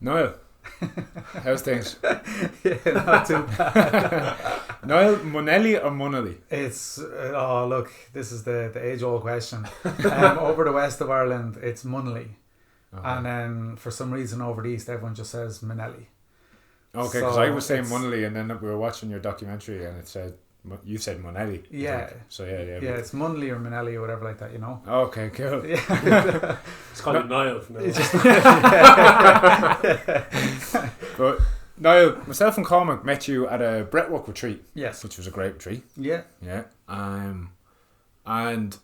Niall, how's things? Yeah, not too bad. Niall, Munnelly or Munnelly? It's oh look, this is the age old question. Over the west of Ireland, it's Munnelly, and then for some reason over the east, everyone just says Munnelly. Okay, because I was saying it's- Munnelly, and then we were watching your documentary, and it said you said Munnelly. I Yeah. think. So yeah. Yeah, it's Munnelly or Munnelly or whatever like that, you know. Okay, cool. Yeah. It's called Niall from now on. But Niall, myself and Cormac met you at a breathwork retreat, Yes. which was a great retreat. Yeah. Yeah. And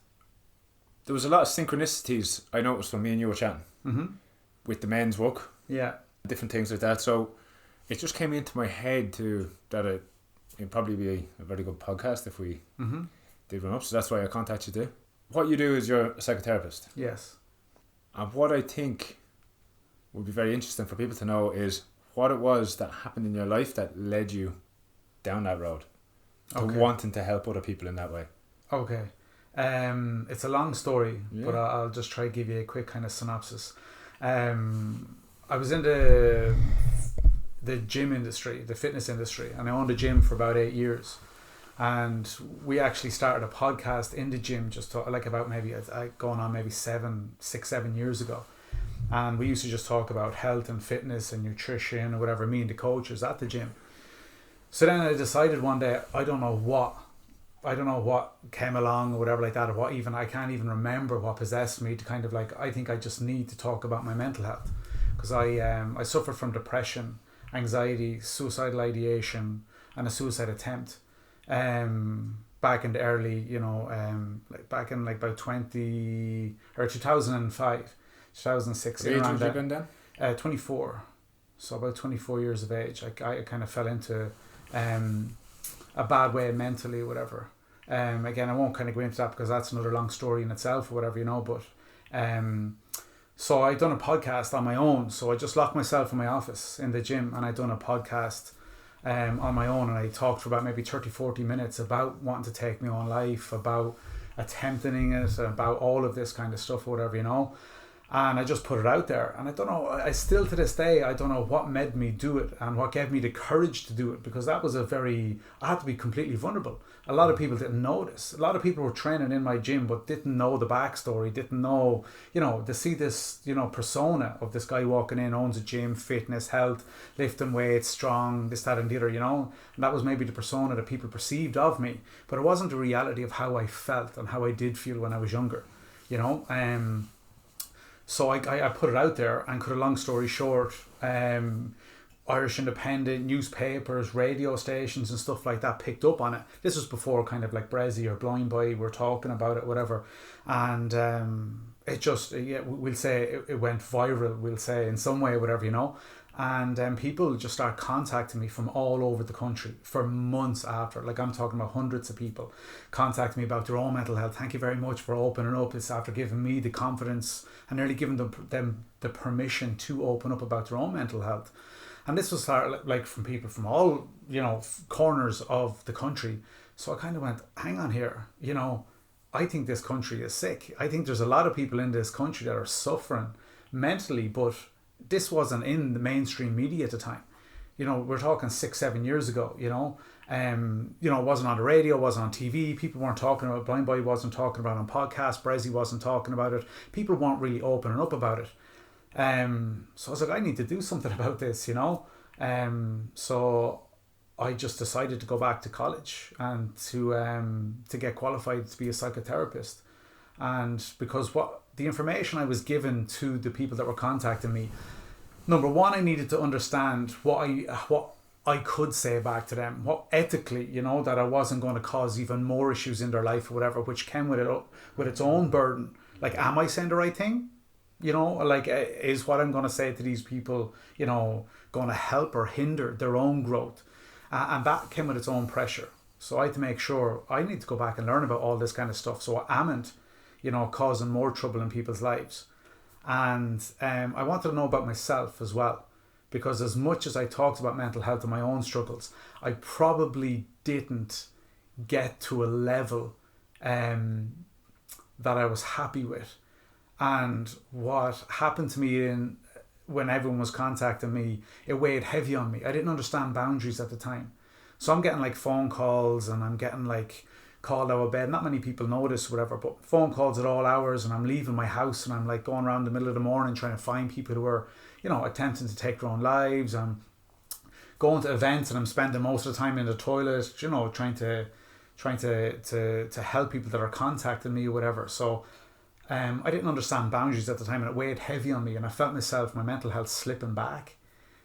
there was a lot of synchronicities I noticed when me and you were chatting with the men's work, Yeah. different things like that. So it just came into my head that it'd probably be a very good podcast if we did one up. So that's why I contacted you. What you do is you're a psychotherapist. Yes. And what I think would be very interesting for people to know is what it was that happened in your life that led you down that road to wanting to help other people in that way. Okay. It's a long story, Yeah. but I'll just try to give you a quick kind of synopsis. I was in the gym industry, the fitness industry, and I owned a gym for about 8 years. And we actually started a podcast in the gym about maybe going on maybe 7 years ago. And we used to just talk about health and fitness and nutrition or whatever, me and the coaches at the gym. So then I decided one day, I don't know what came along or whatever like that, or I can't even remember what possessed me to kind of like, I think I just need to talk about my mental health. Because I suffered from depression, anxiety, suicidal ideation, and a suicide attempt. Back in the early, back in like about 2005, 2006. What age around would you that. been then? 24. So about 24 years of age. I kind of fell into a bad way mentally or whatever. Again, I won't kind of go into that because that's another long story in itself or whatever, but so I done a podcast on my own. So I just locked myself in my office in the gym and I done a podcast on my own, and I talked for about maybe 30-40 minutes about wanting to take my own life, about attempting it, about all of this kind of stuff or whatever, and I just put it out there. And I don't know, I still to this day, I don't know what made me do it and what gave me the courage to do it, because that was I had to be completely vulnerable. A lot of people didn't know this. A lot of people were training in my gym but didn't know the backstory, didn't know, to see this, persona of this guy walking in, owns a gym, fitness, health, lifting weights, strong, this, that and the other, and that was maybe the persona that people perceived of me, but it wasn't the reality of how I felt and how I did feel when I was younger, So I put it out there, and cut a long story short, Irish independent newspapers, radio stations and stuff like that picked up on it. This was before kind of like Brezzy or Blind Boy were talking about it, whatever. And it just, we'll say it went viral, we'll say in some way, whatever, And people just start contacting me from all over the country for months after. Like, I'm talking about hundreds of people contacting me about their own mental health. Thank you very much for opening up. It's after giving me the confidence and nearly giving them the permission to open up about their own mental health. And this was like from people from all, corners of the country. So I kind of went, hang on here, I think this country is sick. I think there's a lot of people in this country that are suffering mentally, but this wasn't in the mainstream media at the time. We're talking 6-7 years ago, it wasn't on the radio, wasn't on TV. People weren't talking about it. Blind Boy wasn't talking about it on podcasts. Brezzy wasn't talking about it. People weren't really opening up about it. So I was like, I need to do something about this, So I just decided to go back to college and to get qualified to be a psychotherapist. And because the information I was given to the people that were contacting me, number one, I needed to understand what I could say back to them, what ethically, that I wasn't going to cause even more issues in their life or whatever, which came with its own burden. Like, am I saying the right thing? Is what I'm going to say to these people, going to help or hinder their own growth? And that came with its own pressure. So I had to make sure I need to go back and learn about all this kind of stuff, so I amn't, causing more trouble in people's lives. And I wanted to know about myself as well, because as much as I talked about mental health and my own struggles, I probably didn't get to a level that I was happy with. And what happened to me in when everyone was contacting me, it weighed heavy on me. I didn't understand boundaries at the time. So I'm getting like phone calls and I'm getting like called out of bed. Not many people know this, whatever, but phone calls at all hours, and I'm leaving my house and I'm like going around the middle of the morning trying to find people who are, attempting to take their own lives. I'm going to events and I'm spending most of the time in the toilet, trying to help people that are contacting me or whatever. So I didn't understand boundaries at the time, and it weighed heavy on me, and I felt my mental health slipping back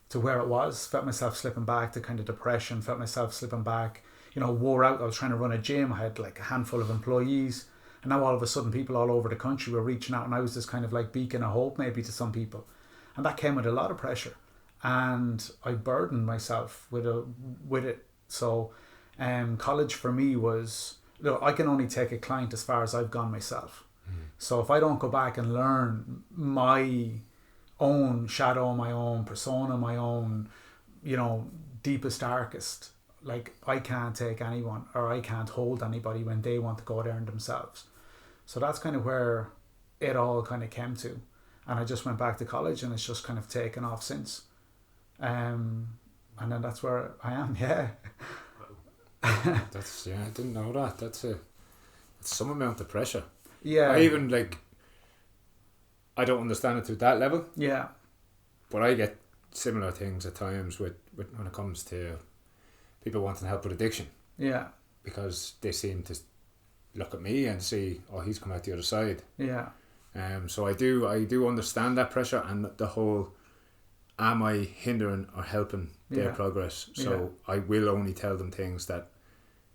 to where it was, felt myself slipping back to kind of depression, felt myself slipping back, wore out. I was trying to run a gym, I had like a handful of employees, and now all of a sudden people all over the country were reaching out, and I was this kind of like beacon of hope maybe to some people, and that came with a lot of pressure, and I burdened myself with it. So college for me was, I can only take a client as far as I've gone myself. So if I don't go back and learn my own shadow, my own persona, my own, deepest, darkest, like I can't take anyone, or I can't hold anybody when they want to go there themselves. So that's kind of where it all kind of came to. And I just went back to college, and it's just kind of taken off since. And then that's where I am, yeah. I didn't know that. That's some amount of pressure. Yeah. I don't understand it to that level. Yeah. But I get similar things at times with when it comes to people wanting help with addiction. Yeah. Because they seem to look at me and see, oh, he's come out the other side. Yeah. So I do understand that pressure and the whole, am I hindering or helping their progress? So I will only tell them things that,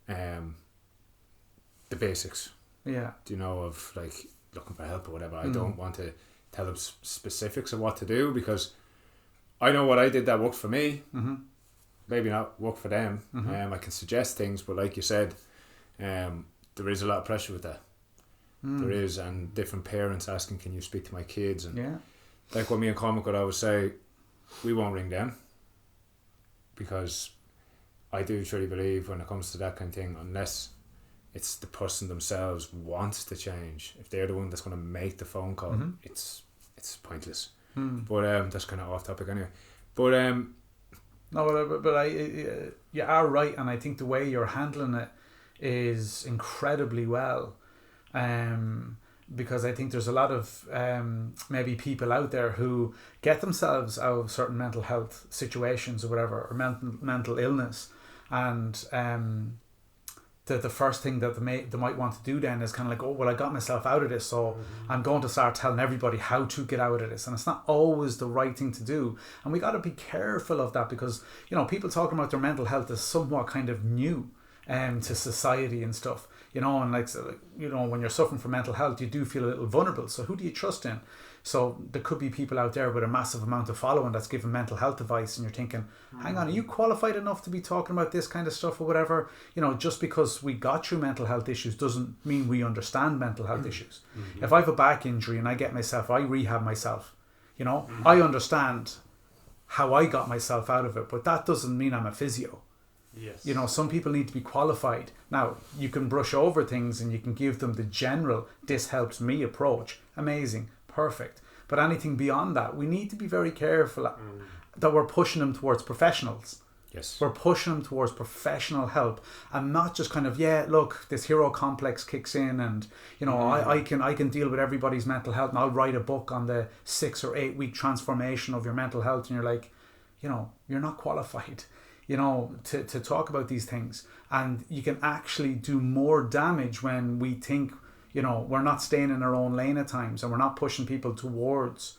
the basics. Yeah. Of like looking for help or whatever. I don't want to tell them specifics of what to do, because I know what I did that worked for me. Mm-hmm. Maybe not work for them. Mm-hmm. I can suggest things, but like you said, there is a lot of pressure with that. There is, and different parents asking, can you speak to my kids? And like what me and Cormac would always say, we won't ring them, because I do truly believe when it comes to that kind of thing, unless it's the person themselves wants to change, if they're the one that's going to make the phone call, it's pointless. But that's kind of off topic anyway. But no, but you are right, and I think the way you're handling it is incredibly well. Because I think there's a lot of maybe people out there who get themselves out of certain mental health situations or whatever, or mental illness, and the first thing that they might want to do then is kind of like, oh, well, I got myself out of this, so I'm going to start telling everybody how to get out of this. And it's not always the right thing to do, and we got to be careful of that, because people talking about their mental health is somewhat kind of new to society and stuff, and when you're suffering from mental health, you do feel a little vulnerable. So who do you trust in? So there could be people out there with a massive amount of following that's giving mental health advice, and you're thinking, hang on, are you qualified enough to be talking about this kind of stuff or whatever? Just because we got through mental health issues doesn't mean we understand mental health issues. If I have a back injury and I rehab myself, I understand how I got myself out of it, but that doesn't mean I'm a physio. Yes. Some people need to be qualified. Now, you can brush over things and you can give them the general, this helps me approach. Amazing. Perfect. But anything beyond that, we need to be very careful that we're pushing them towards professionals. Yes. We're pushing them towards professional help, and not just kind of, look, this hero complex kicks in, and I can deal with everybody's mental health, and I'll write a book on the 6 or 8 week transformation of your mental health, and you're like, you're not qualified, to talk about these things. And you can actually do more damage when we think, we're not staying in our own lane at times, and we're not pushing people towards,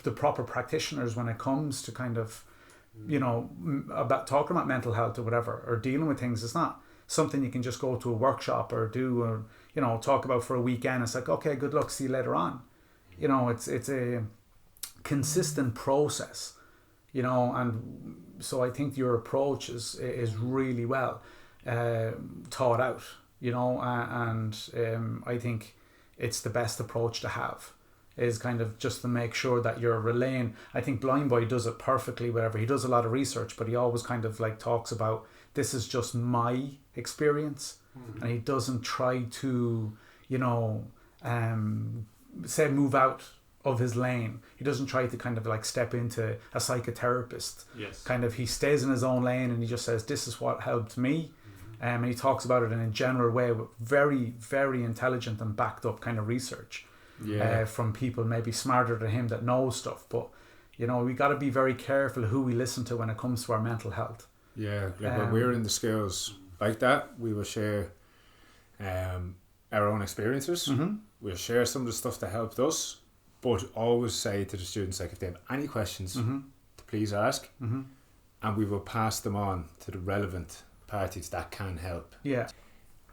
the proper practitioners when it comes to kind of, about talking about mental health or whatever, or dealing with things. It's not something you can just go to a workshop or do, or, talk about for a weekend. It's like, okay, good luck, see you later on. It's a consistent process, and so I think your approach is really well thought out, and I think it's the best approach to have, is kind of just to make sure that you're relaying. I think Blind Boy does it perfectly, whatever. He does a lot of research, but he always kind of like talks about, this is just my experience, and he doesn't try to, say move out of his lane. He doesn't try to kind of like step into a psychotherapist. Yes. Kind of, he stays in his own lane and he just says, this is what helped me. And he talks about it in a general way with very, very intelligent and backed up kind of research from people maybe smarter than him that know stuff. But, you know, we got to be very careful who we listen to when it comes to our mental health. Yeah, when we're in the skills like that, we will share our own experiences. We'll share some of the stuff that helped us, but always say to the students, like, if they have any questions, to please ask, and we will pass them on to the relevant parties that can help. Yeah.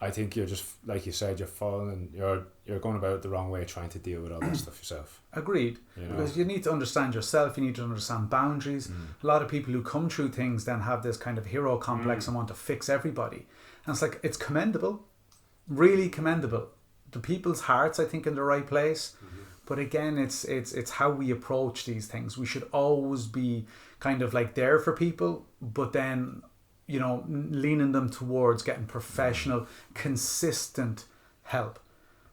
I think you're just, like you said, you're going about it the wrong way trying to deal with all that stuff yourself. Agreed. You know? Because you need to understand yourself, you need to understand boundaries. A lot of people who come through things then have this kind of hero complex and want to fix everybody. And it's like, it's commendable, really commendable. The people's hearts, I think, in the right place. But again, it's how we approach these things. We should always be kind of like there for people, but then, you know, leaning them towards getting professional, consistent help.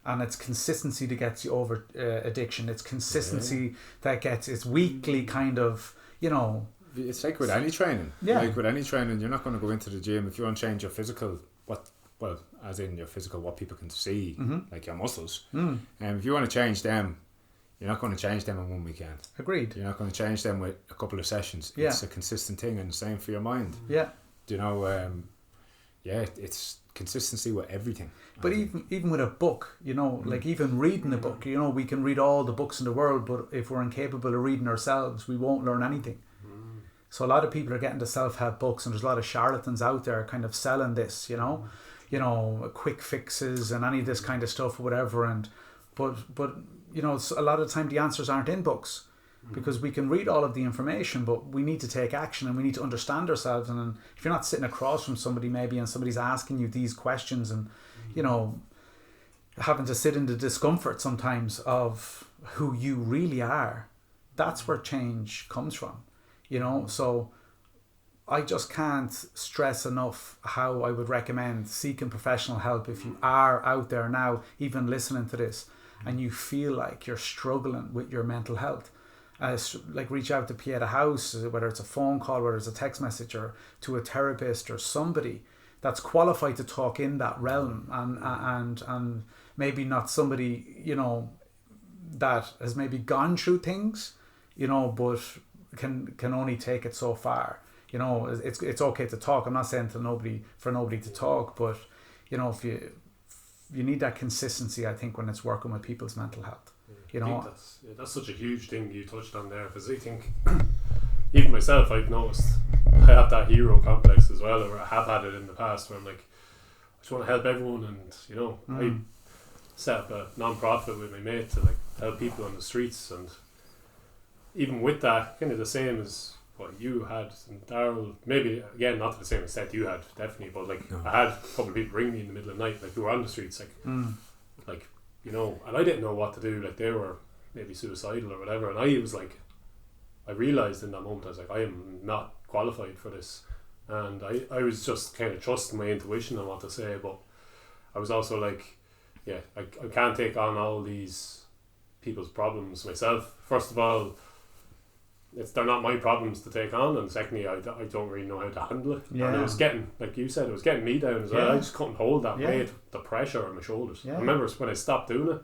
And it's consistency that gets you over addiction. It's consistency that gets, it's weekly kind of, you know. It's like with any training. Yeah. Like with any training, you're not going to go into the gym if you want to change your physical, as in your physical, what people can see, like your muscles. And if you want to change them, you're not going to change them in one weekend. Agreed. You're not going to change them with a couple of sessions. Yeah. It's a consistent thing, and the same for your mind. Yeah. You know, it's consistency with everything. But even with a book, you know, like even reading a book, you know, we can read all the books in the world, but if we're incapable of reading ourselves, we won't learn anything. So a lot of people are getting the self-help books, and there's a lot of charlatans out there kind of selling this, you know, quick fixes and any of this kind of stuff or whatever. And but you know, a lot of the time the answers aren't in books. Because we can read all of the information, but we need to take action and we need to understand ourselves. And if you're not sitting across from somebody maybe and somebody's asking you these questions and, you know, having to sit in the discomfort sometimes of who you really are, that's where change comes from, you know. So I just can't stress enough how I would recommend seeking professional help if you are out there now, even listening to this, and you feel like you're struggling with your mental health. Like reach out to Pieta House, whether it's a phone call, whether it's a text message, or to a therapist or somebody that's qualified to talk in that realm, and maybe not somebody, you know, that has maybe gone through things, you know, but can only take it so far. You know, it's okay to talk. I'm not saying for nobody to talk, but you know, if you need that consistency, I think, when it's working with people's mental health. You know, that's such a huge thing you touched on there, because I think even myself, I've noticed I have that hero complex as well, or I have had it in the past, where I'm like, I just want to help everyone, and you know, I set up a non-profit with my mate to like help people on the streets, and even with that, kind of the same as what you had, and Daryl, maybe again not to the same extent you had, definitely, but like I had a couple of people ring me in the middle of the night, like who were on the streets, like you know, and I didn't know what to do. Like they were maybe suicidal or whatever, and I was like, I realised in that moment, I was like, I am not qualified for this, and I was just kind of trusting my intuition on what to say, but I was also like, yeah, I can't take on all these people's problems myself. First of all, they're not my problems to take on, and secondly, I don't really know how to handle it. Yeah. And it was getting, like you said, it was getting me down as well. I just couldn't hold that weight, the pressure on my shoulders. I remember when I stopped doing it,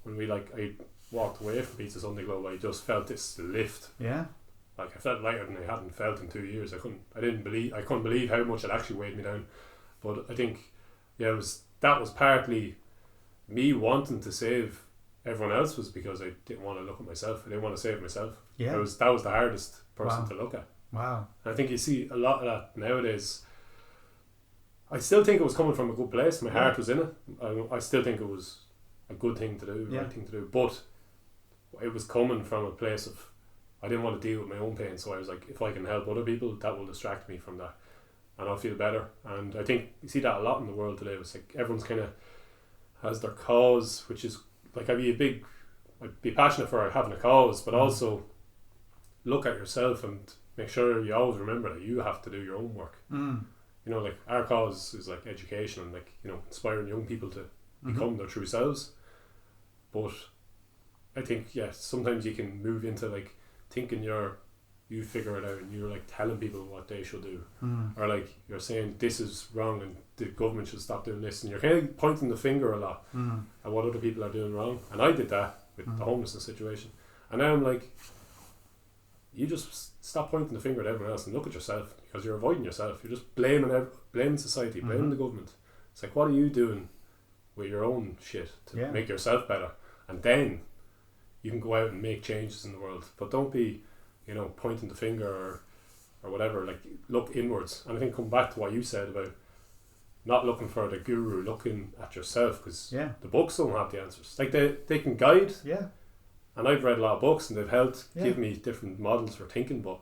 when I walked away from Pizza Sunday Club, I just felt this lift. Yeah. Like I felt lighter than I hadn't felt in 2 years. I couldn't believe how much it actually weighed me down. But I think, that was partly me wanting to save everyone else, was because I didn't want to look at myself. I didn't want to save myself. Yeah. That was the hardest person to look at. Wow. And I think you see a lot of that nowadays. I still think it was coming from a good place. My heart was in it. I still think it was a good thing to do, right thing to do. But it was coming from a place of, I didn't want to deal with my own pain. So I was like, if I can help other people, that will distract me from that, and I'll feel better. And I think you see that a lot in the world today. It's like everyone's kind of has their cause, which is like, I'd be passionate for having a cause, but also look at yourself and make sure you always remember that you have to do your own work. You know, like our cause is like education and like, you know, inspiring young people to become their true selves. But I think sometimes you can move into like thinking you figure it out and you're like telling people what they should do, or like you're saying this is wrong and the government should stop doing this, and you're kind of pointing the finger a lot at what other people are doing wrong. And I did that with the homelessness situation, and now I'm like, you just stop pointing the finger at everyone else and look at yourself, because you're avoiding yourself. You're just blaming society, blaming the government. It's like, what are you doing with your own shit to make yourself better? And then you can go out and make changes in the world, but don't be pointing the finger or whatever. Like, look inwards. And I think come back to what you said about not looking for the guru, looking at yourself, because the books don't have the answers. Like, they can guide, and I've read a lot of books and they've helped give me different models for thinking, but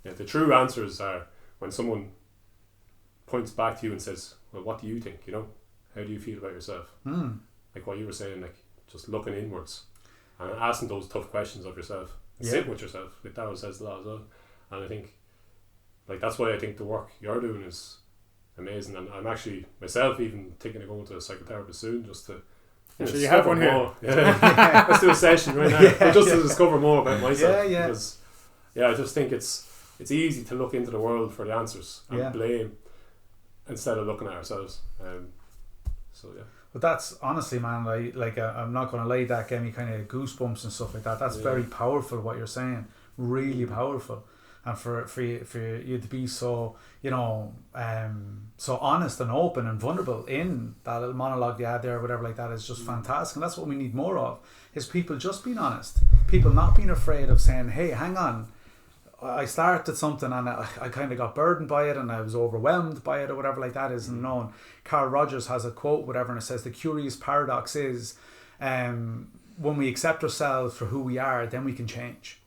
the true answers are when someone points back to you and says, well, what do you think, how do you feel about yourself? Like what you were saying, like just looking inwards and asking those tough questions of yourself. Sit with yourself. Like Darryl says a lot as well. And I think, like, that's why I think the work you're doing is amazing. And I'm actually myself even thinking of going to a psychotherapist soon, just to so you have one more. Let's do a session right now, but just to discover more about myself. Because I just think it's easy to look into the world for the answers and blame instead of looking at ourselves. But that's honestly, man, I'm not going to lie, that gave me kind of goosebumps and stuff like that. That's very powerful what you're saying, really powerful. And for you to be so, so honest and open and vulnerable in that little monologue you had there or whatever like that is just fantastic. And that's what we need more of, is people just being honest. People not being afraid of saying, hey, hang on, I started something and I kind of got burdened by it and I was overwhelmed by it or whatever like that is known. Carl Rogers has a quote, whatever, and it says, the curious paradox is when we accept ourselves for who we are, then we can change.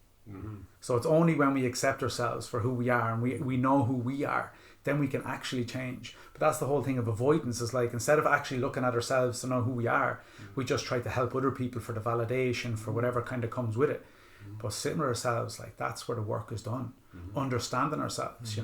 So it's only when we accept ourselves for who we are and we know who we are, then we can actually change. But that's the whole thing of avoidance, is like, instead of actually looking at ourselves to know who we are, we just try to help other people for the validation, for whatever kind of comes with it. But sitting with ourselves, like, that's where the work is done. Understanding ourselves,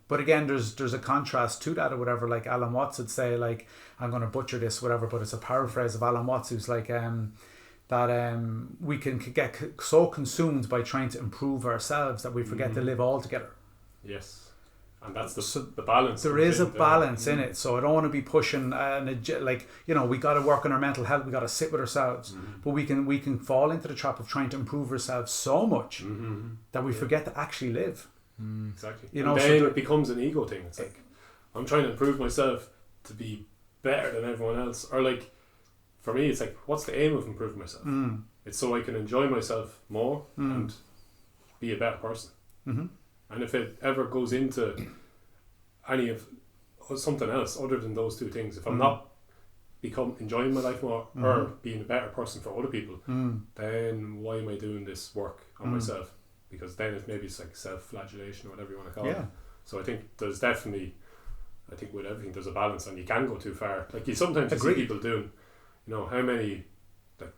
but again, there's a contrast to that or whatever. Like Alan Watts would say, like, I'm going to butcher this, whatever, but it's a paraphrase of Alan Watts, who's like, that we can get so consumed by trying to improve ourselves that we forget to live altogether. Yes. And that's the balance. There is a balance in it. So I don't want to be pushing we got to work on our mental health. We got to sit with ourselves. But we can fall into the trap of trying to improve ourselves so much that we forget to actually live. Exactly. And then it becomes an ego thing. It's like, I'm trying to improve myself to be better than everyone else. Or like, for me, it's like, what's the aim of improving myself? It's so I can enjoy myself more and be a better person. And if it ever goes into any of something else other than those two things, if I'm not enjoying my life more or being a better person for other people, then why am I doing this work on myself? Because then it's like self-flagellation or whatever you want to call it. So I think there's definitely, with everything there's a balance, and you can go too far. Like, you sometimes see people doing, how many like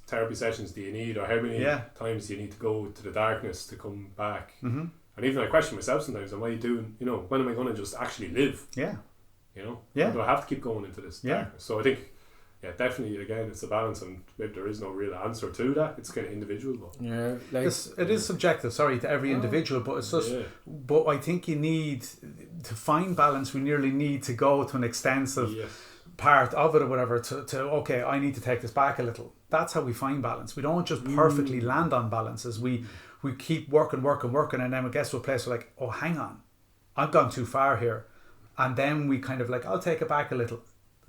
therapy sessions do you need, or how many times do you need to go to the darkness to come back? And even I question myself sometimes, am I doing, when am I going to just actually live? Or do I have to keep going into this darkness? So I think, definitely, again, it's a balance, and maybe there is no real answer to that. It's kind of individual. But it is subjective, to every individual, but it's just, but I think you need to find balance. We nearly need to go to an extensive part of it or whatever to okay, I need to take this back a little. That's how we find balance. We don't just perfectly land on balances. We keep working, and then we get to a place where, like, oh, hang on, I've gone too far here. And then we kind of like, I'll take it back a little.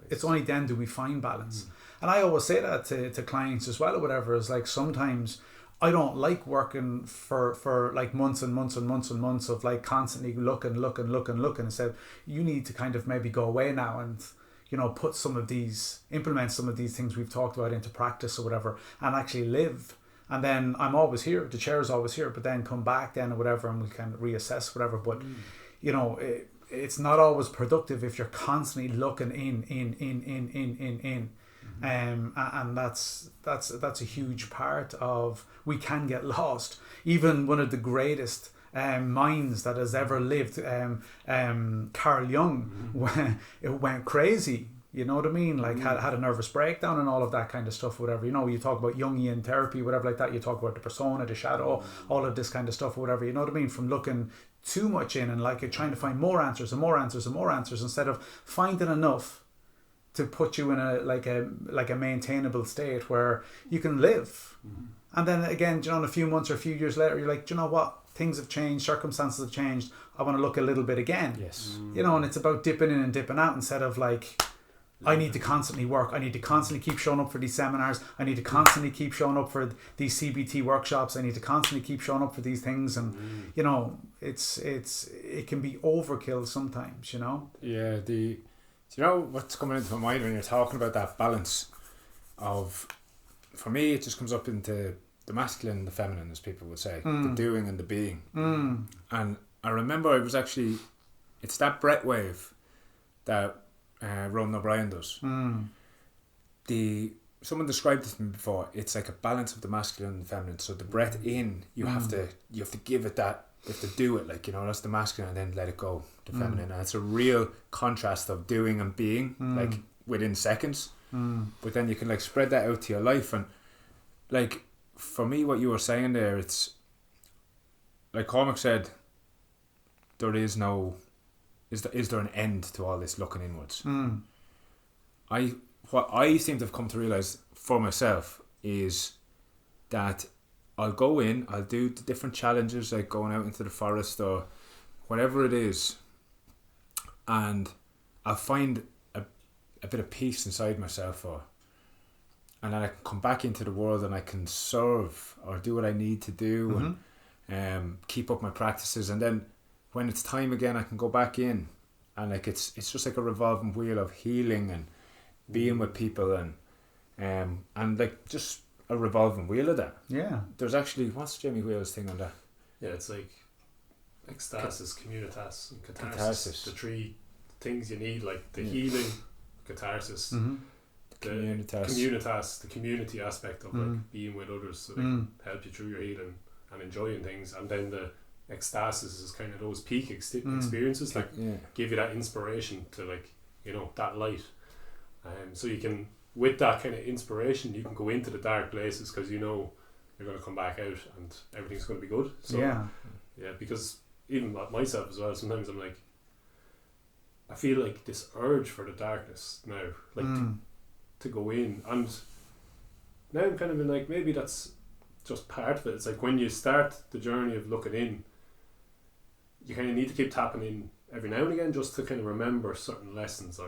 It's only then do we find balance. And I always say that to clients as well or whatever, is like, sometimes I don't like working for like months and months and months and months of like constantly looking and said, you need to kind of maybe go away now and implement some of these things we've talked about into practice or whatever, and actually live. And then I'm always here, the chair is always here, but then come back then or whatever, and we can reassess whatever. But it's not always productive if you're constantly looking in. And that's a huge part of, we can get lost. Even one of the greatest minds that has ever lived, Carl Jung, went crazy, You know what I mean? Like had a nervous breakdown and all of that kind of stuff, whatever. You know, you talk about Jungian therapy, whatever like that. You talk about the persona, the shadow, all of this kind of stuff, whatever. You know what I mean? From looking too much in and like trying to find more answers and more answers and more answers instead of finding enough to put you in a maintainable state where you can live. And then again, you know, in a few months or a few years later, you're like, do you know what? Things have changed, circumstances have changed. I want to look a little bit again. Yes. You know, and it's about dipping in and dipping out instead of like, I need to constantly work. I need to constantly keep showing up for these seminars. I need to constantly keep showing up for these CBT workshops. I need to constantly keep showing up for these things. And, you know, it can be overkill sometimes, you know? Yeah. Do you know what's coming into my mind when you're talking about that balance of, for me, it just comes up into the masculine and the feminine, as people would say, the doing and the being. And I remember it's that breath wave that Ronan O'Brien does. Someone described it to me before. It's like a balance of the masculine and the feminine. So the breath in, you have to give it that, you have to do it, like, you know, that's the masculine, and then let it go, the feminine. And it's a real contrast of doing and being, like within seconds. But then you can like spread that out to your life. And like, for me, what you were saying there, it's like Cormac said, is there an end to all this looking inwards? What I seem to have come to realise for myself is that I'll go in, I'll do the different challenges, like going out into the forest or whatever it is, and I'll find a bit of peace inside myself, and then I can come back into the world and I can serve or do what I need to do and keep up my practices, and then when it's time again I can go back in, and like it's just like a revolving wheel of healing and being with people and like just a revolving wheel of that. Yeah. There's actually, what's Jamie Wheel's thing on that? Yeah, it's like ecstasis, communitas and catharsis. The three things you need, like the healing, catharsis, the communitas, the community aspect of like being with others so they can help you through your healing and enjoying things, and then the ecstasis is kind of those peak experiences, like give you that inspiration to, like, you know, that light. So you can, with that kind of inspiration, you can go into the dark places because you know you're going to come back out and everything's going to be good. So yeah, because even myself as well, sometimes I'm like, I feel like this urge for the darkness now, like to go in, and now I'm kind of in like, maybe that's just part of it. It's like when you start the journey of looking in, you kind of need to keep tapping in every now and again just to kind of remember certain lessons,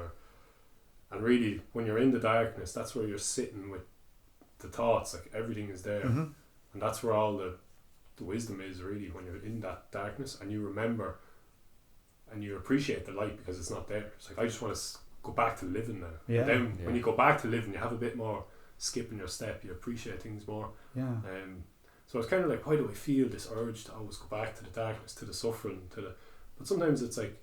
and really when you're in the darkness, that's where you're sitting with the thoughts, like everything is there, and that's where all the wisdom is, really, when you're in that darkness and you remember and you appreciate the light because it's not there. It's like, I just want to go back to living now. And then when you go back to living, you have a bit more skip in your step, you appreciate things more. So it's kind of like, why do I feel this urge to always go back to the darkness, to the suffering, but sometimes it's like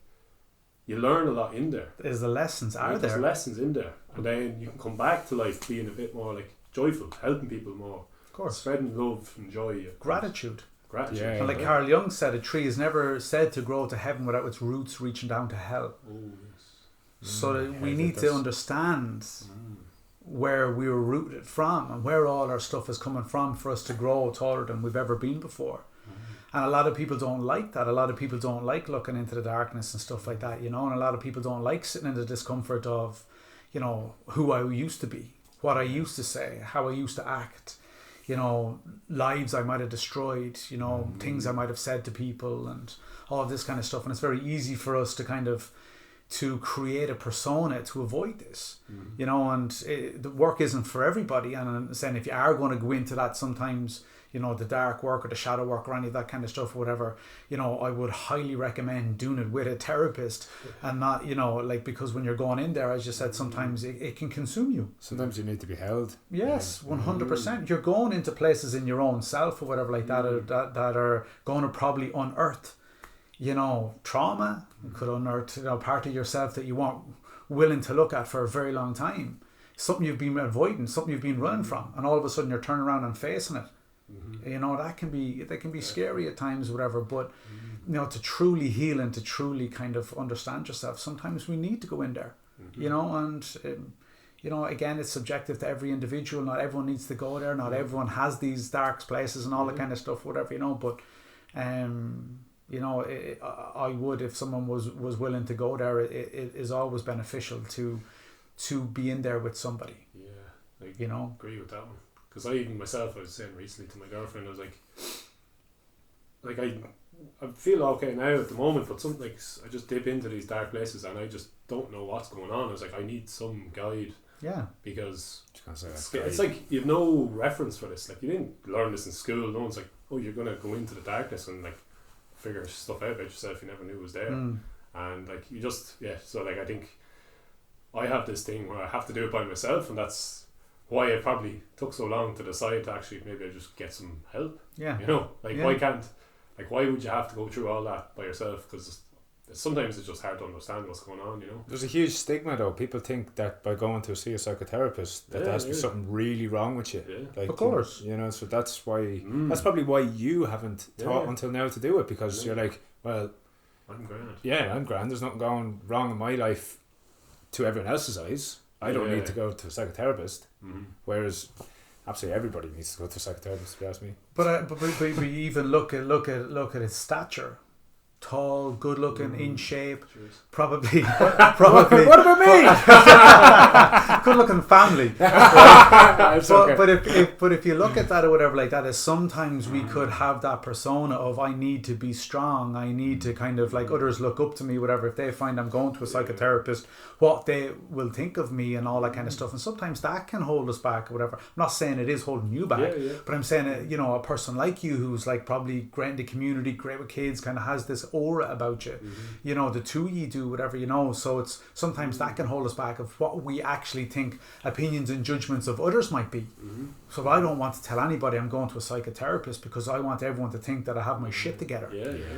you learn a lot in there. There's the lessons There's lessons in there, and then you can come back to life being a bit more like joyful, helping people more, of course, spreading love and joy, gratitude. And like Carl Jung said, a tree is never said to grow to heaven without its roots reaching down to hell. So we need to understand where we were rooted from and where all our stuff is coming from for us to grow taller than we've ever been before. And a lot of people don't like that. A lot of people don't like looking into the darkness and stuff like that, you know, and a lot of people don't like sitting in the discomfort of, you know, who I used to be, what I used to say, how I used to act, you know, lives I might have destroyed, you know, things I might have said to people and all of this kind of stuff. And it's very easy for us to kind of to create a persona to avoid this, you know, and the work isn't for everybody. And I'm saying, if you are going to go into that sometimes, you know, the dark work or the shadow work or any of that kind of stuff or whatever, you know, I would highly recommend doing it with a therapist and not, you know, like, because when you're going in there, as you said, sometimes it can consume you. Sometimes you need to be held. Yes, 100%. You're going into places in your own self or whatever like that, that are going to probably unearth, you know, trauma. It could unearth, you know, part of yourself that you weren't willing to look at for a very long time. Something you've been avoiding, something you've been running from, and all of a sudden you're turning around and facing it. You know, that can be scary at times, whatever, but you know, to truly heal and to truly kind of understand yourself, sometimes we need to go in there. you know, and you know, again, it's subjective to every individual. Not everyone needs to go there. Not everyone has these dark places and all that kind of stuff, whatever, you know. But, you know, I would, if someone was willing to go there, it is always beneficial to be in there with somebody. Yeah, you know. Agree with that one. Because I was saying recently to my girlfriend, I was like I feel okay now at the moment, but something like I just dip into these dark places and I just don't know what's going on. I was like, I need some guide. Yeah. Because it's like you've no reference for this. Like you didn't learn this in school. No one's like, oh, you're gonna go into the darkness and like figure stuff out about yourself you never knew was there. And like you just so like I think I have this thing where I have to do it by myself, and that's why it probably took so long to decide to actually maybe I just get some help. Yeah. You know, like why would you have to go through all that by yourself? Because sometimes it's just hard to understand what's going on, you know. There's a huge stigma though. People think that by going to see a psychotherapist that there has to be something really wrong with you. Yeah. Like, of course. You know, so that's why that's probably why you haven't thought until now to do it, because you're like, well, I'm grand. Yeah, I'm grand. There's nothing going wrong in my life to everyone else's eyes. I don't need to go to a psychotherapist. Whereas absolutely everybody needs to go to a psychotherapist, if you ask me. But you even look at his stature. Tall, good looking, in shape. Cheers. Probably. What about me? Good looking family. Okay. But if you look at that or whatever like that, is sometimes we could have that persona of I need to be strong. I need to kind of like others look up to me, whatever. If they find I'm going to a psychotherapist, what they will think of me and all that kind of stuff. And sometimes that can hold us back or whatever. I'm not saying it is holding you back, but I'm saying you know, a person like you who's like probably great in the community, great with kids, kind of has this aura about you. You know, the two you do whatever, you know. So it's sometimes that can hold us back of what we actually think opinions and judgments of others might be. So I don't want to tell anybody I'm going to a psychotherapist because I want everyone to think that I have my shit together.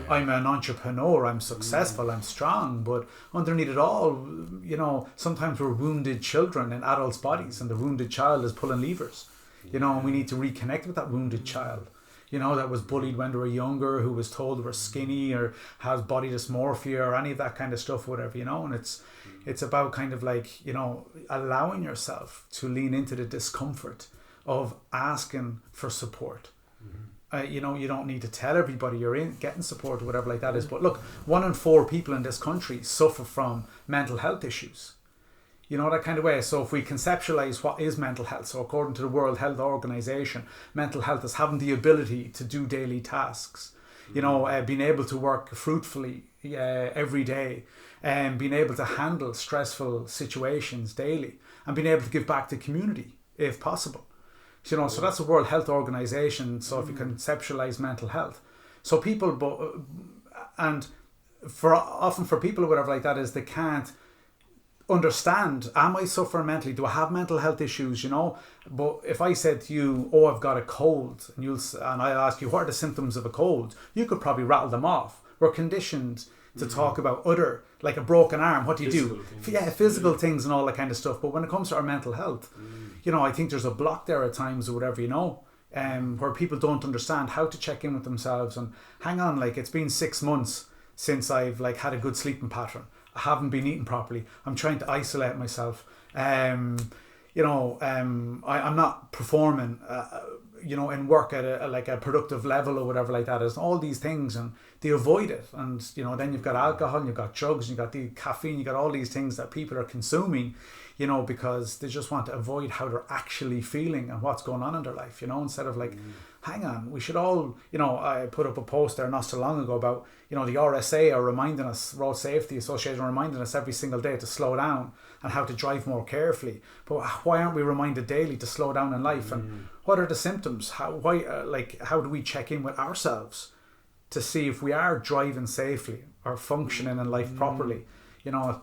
I'm an entrepreneur, I'm successful, I'm strong, but underneath it all, you know, sometimes we're wounded children in adults' bodies, and the wounded child is pulling levers, you know, and we need to reconnect with that wounded child, you know, that was bullied when they were younger, who was told they were skinny or has body dysmorphia or any of that kind of stuff, whatever, you know. And it's about kind of like, you know, allowing yourself to lean into the discomfort of asking for support. You know, you don't need to tell everybody you're getting support or whatever like that is. But look, 1 in 4 people in this country suffer from mental health issues. You know, that kind of way. So if we conceptualize what is mental health, so according to the World Health Organization, mental health is having the ability to do daily tasks, you know, being able to work fruitfully every day, and being able to handle stressful situations daily, and being able to give back to community if possible. You know, so that's the World Health Organization. So if you conceptualize mental health, so people, and often for people or whatever like that is they can't understand, am I suffering mentally? Do I have mental health issues? You know, but if I said to you, oh, I've got a cold, and I'll ask you, what are the symptoms of a cold? You could probably rattle them off. We're conditioned to talk about other, like a broken arm. What do you do? Physical things and all that kind of stuff. But when it comes to our mental health, you know, I think there's a block there at times or whatever, you know, where people don't understand how to check in with themselves and hang on, like it's been 6 months since I've like had a good sleeping pattern. I haven't been eating properly. I'm trying to isolate myself. You know, I'm not performing, you know, in work at a productive level or whatever like that. There's all these things and they avoid it. And, you know, then you've got alcohol and you've got drugs and you've got the caffeine, you've got all these things that people are consuming, you know, because they just want to avoid how they're actually feeling and what's going on in their life, you know, instead of like, hang on, we should all, you know, I put up a post there not so long ago about, you know, the RSA are reminding us, Road Safety Association are reminding us every single day to slow down and how to drive more carefully. But why aren't we reminded daily to slow down in life? And what are the symptoms? How do we check in with ourselves to see if we are driving safely or functioning in life properly? You know,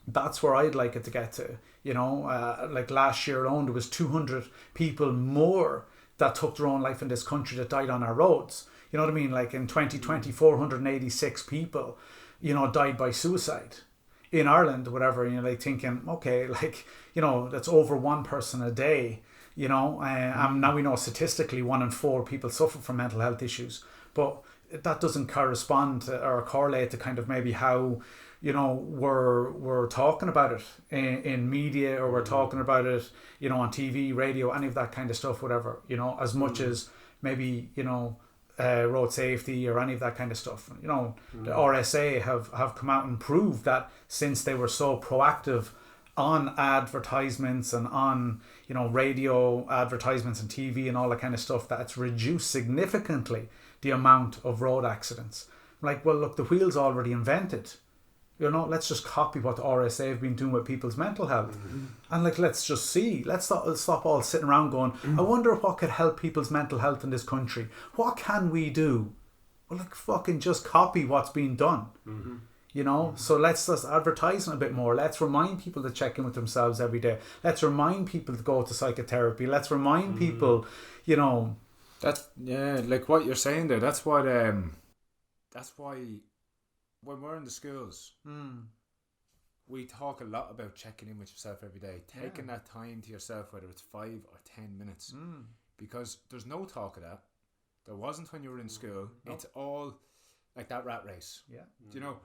that's where I'd like it to get to. You know, like last year alone, there was 200 people more that took their own life in this country that died on our roads. You know what I mean? Like in 2020, 486 people, you know, died by suicide in Ireland or whatever. And you're like thinking, okay, like, you know, that's over one person a day, you know. Now we know statistically 1 in 4 people suffer from mental health issues. But that doesn't correspond to, or correlate to kind of maybe how, you know, we're talking about it in media, or we're talking about it, you know, on TV, radio, any of that kind of stuff, whatever, you know, as much as maybe, you know, road safety or any of that kind of stuff. You know, the RSA have come out and proved that since they were so proactive on advertisements and on, you know, radio advertisements and TV and all that kind of stuff, that it's reduced significantly the amount of road accidents. Like, well, look, the wheel's already invented. You know, let's just copy what the RSA have been doing with people's mental health. And like, let's just see. Let's stop all sitting around going, I wonder what could help people's mental health in this country. What can we do? Well, like, fucking just copy what's being done. You know, so let's just advertise a bit more. Let's remind people to check in with themselves every day. Let's remind people to go to psychotherapy. Let's remind people, you know. That's, yeah, like what you're saying there. That's what, that's why when we're in the schools, we talk a lot about checking in with yourself every day, taking that time to yourself, whether it's 5 or 10 minutes, because there's no talk of that. There wasn't when you were in school. No. It's all like that rat race. Yeah. Do you know,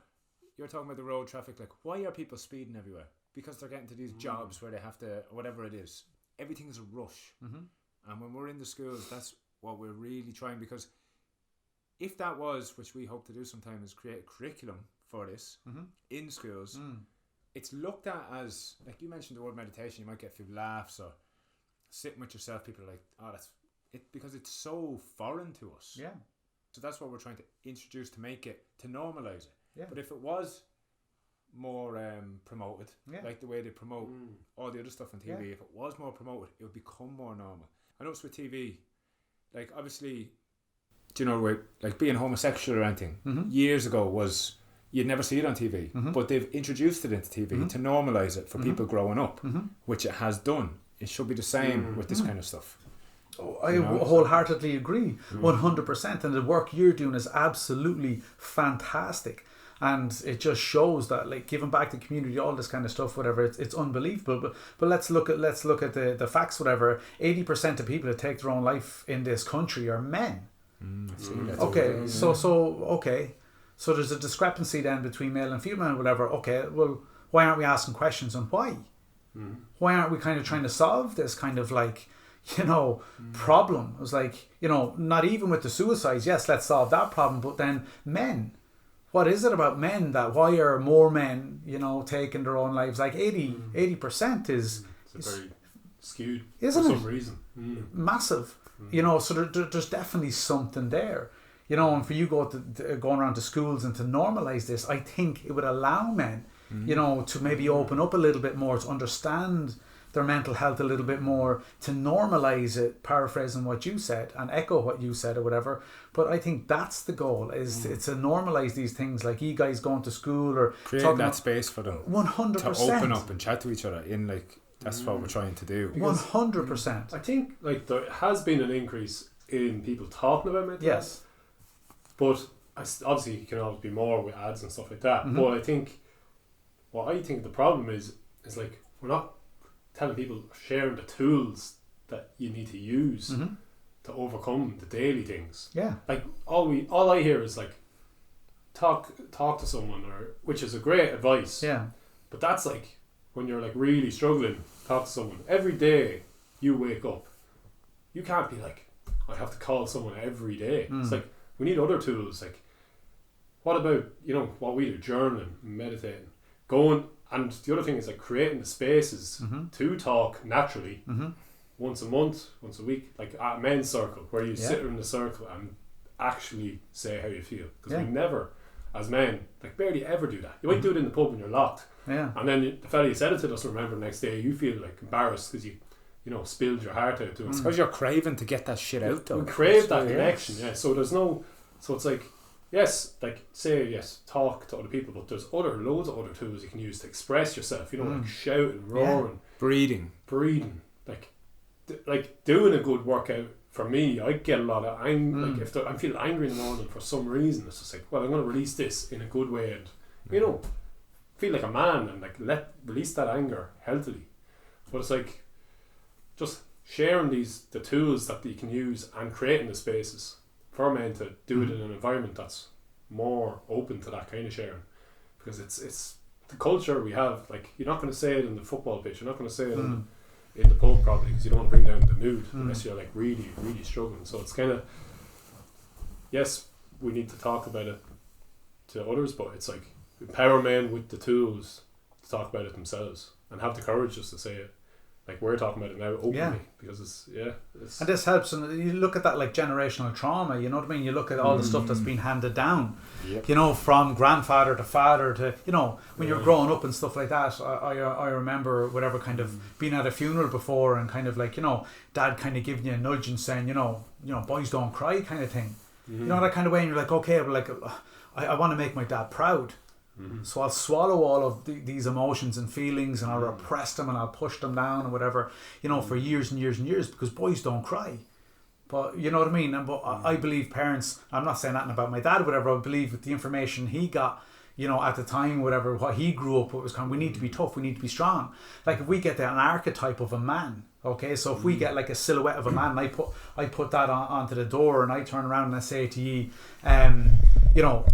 you're talking about the road traffic, like, why are people speeding everywhere? Because they're getting to these jobs where they have to, whatever it is, everything is a rush. And when we're in the schools, that's what we're really trying, because if that was, which we hope to do sometime, is create a curriculum for this in schools, it's looked at as, like you mentioned the word meditation, you might get a few laughs, or sitting with yourself, people are like, oh, that's it, because it's so foreign to us. Yeah. So that's what we're trying to introduce, to make it, to normalise it. Yeah. But if it was more promoted, like the way they promote all the other stuff on TV, if it was more promoted, it would become more normal. I noticed with TV, like, obviously, do you know, with like being homosexual or anything, years ago was, you'd never see it on TV, but they've introduced it into TV to normalise it for people growing up, which it has done. It should be the same with this kind of stuff. Oh, I wholeheartedly agree, 100%. And the work you're doing is absolutely fantastic. And it just shows that, like, giving back to the community, all this kind of stuff, whatever, it's unbelievable. But let's look at the facts, whatever. 80% of people that take their own life in this country are men. Okay, so there's a discrepancy then between male and female and whatever. Okay, well, why aren't we asking questions on why? Why aren't we kind of trying to solve this kind of, like, you know, problem? It was like, you know, not even with the suicides, yes, let's solve that problem, but then men. What is it about men that, why are more men, you know, taking their own lives? Like 80% is... It's very skewed, isn't for it? some reason. Massive. You know, so there's definitely something there. You know, and for you going around to schools and to normalise this, I think it would allow men, you know, to maybe open up a little bit more, to understand their mental health a little bit more, to normalise it, paraphrasing what you said and echo what you said or whatever. But I think that's the goal, is it's to normalise these things, like you guys going to school or create that space for them 100% to open up and chat to each other in, like, that's what we're trying to do. 100%. I think, like, there has been an increase in people talking about mental health. But obviously you can always be more with ads and stuff like that. But I think the problem is like, we're not telling people, sharing the tools that you need to use to overcome the daily things. Yeah. Like, all I hear is like, talk to someone, or, which is a great advice. Yeah. But that's like, when you're like really struggling, talk to someone. Every day you wake up, you can't be like, I have to call someone every day. It's like, we need other tools. Like, what about, you know, what we do, journaling, meditating, going. And the other thing is, like, creating the spaces to talk naturally once a month, once a week, like at a men's circle, where you sit in the circle and actually say how you feel. Because we never, as men, like, barely ever do that. You might do it in the pub when you're locked. Yeah. And then the fella you said it to doesn't remember the next day. You feel like embarrassed because you know, spilled your heart out to it. Because you're craving to get that shit out, though. We crave that connection, So there's no, so it's like, yes, like, talk to other people, but there's loads of other tools you can use to express yourself, you know, like shouting, roaring, breathing, like doing a good workout. For me, I get a lot of like, if I'm feeling angry in the morning for some reason, it's just like, well, I'm going to release this in a good way, and you know, feel like a man, and like release that anger healthily. But it's like, just sharing the tools that you can use and creating the spaces. for men to do it in an environment that's more open to that kind of sharing, because it's the culture we have. Like, you're not going to say it in the football pitch, you're not going to say it in the pub probably, because you don't want to bring down the mood unless you're like really struggling. So it's kind of, yes, we need to talk about it to others, but it's like empower men with the tools to talk about it themselves and have the courage just to say it. Like, we're talking about it now openly, because it's and this helps. And you look at that like generational trauma, you know what I mean? You look at all the stuff that's been handed down, you know, from grandfather to father to, you know, when you're growing up and stuff like that. I remember whatever, kind of being at a funeral before and kind of like, you know, dad kind of giving you a nudge and saying, you know, boys don't cry kind of thing. You know, that kind of way, and you're like, okay, but like I want to make my dad proud. So I'll swallow all of these emotions and feelings, and I'll repress them and I'll push them down or whatever, you know, for years and years and years, because boys don't cry. But you know what I mean? And but I believe parents, I'm not saying nothing about my dad or whatever, I believe with the information he got, you know, at the time, whatever, what he grew up with was kind of, we need to be tough, we need to be strong. Like, if we get an archetype of a man, okay, so if we get like a silhouette of a man, and I put that onto the door, and I turn around and I say to you, you know,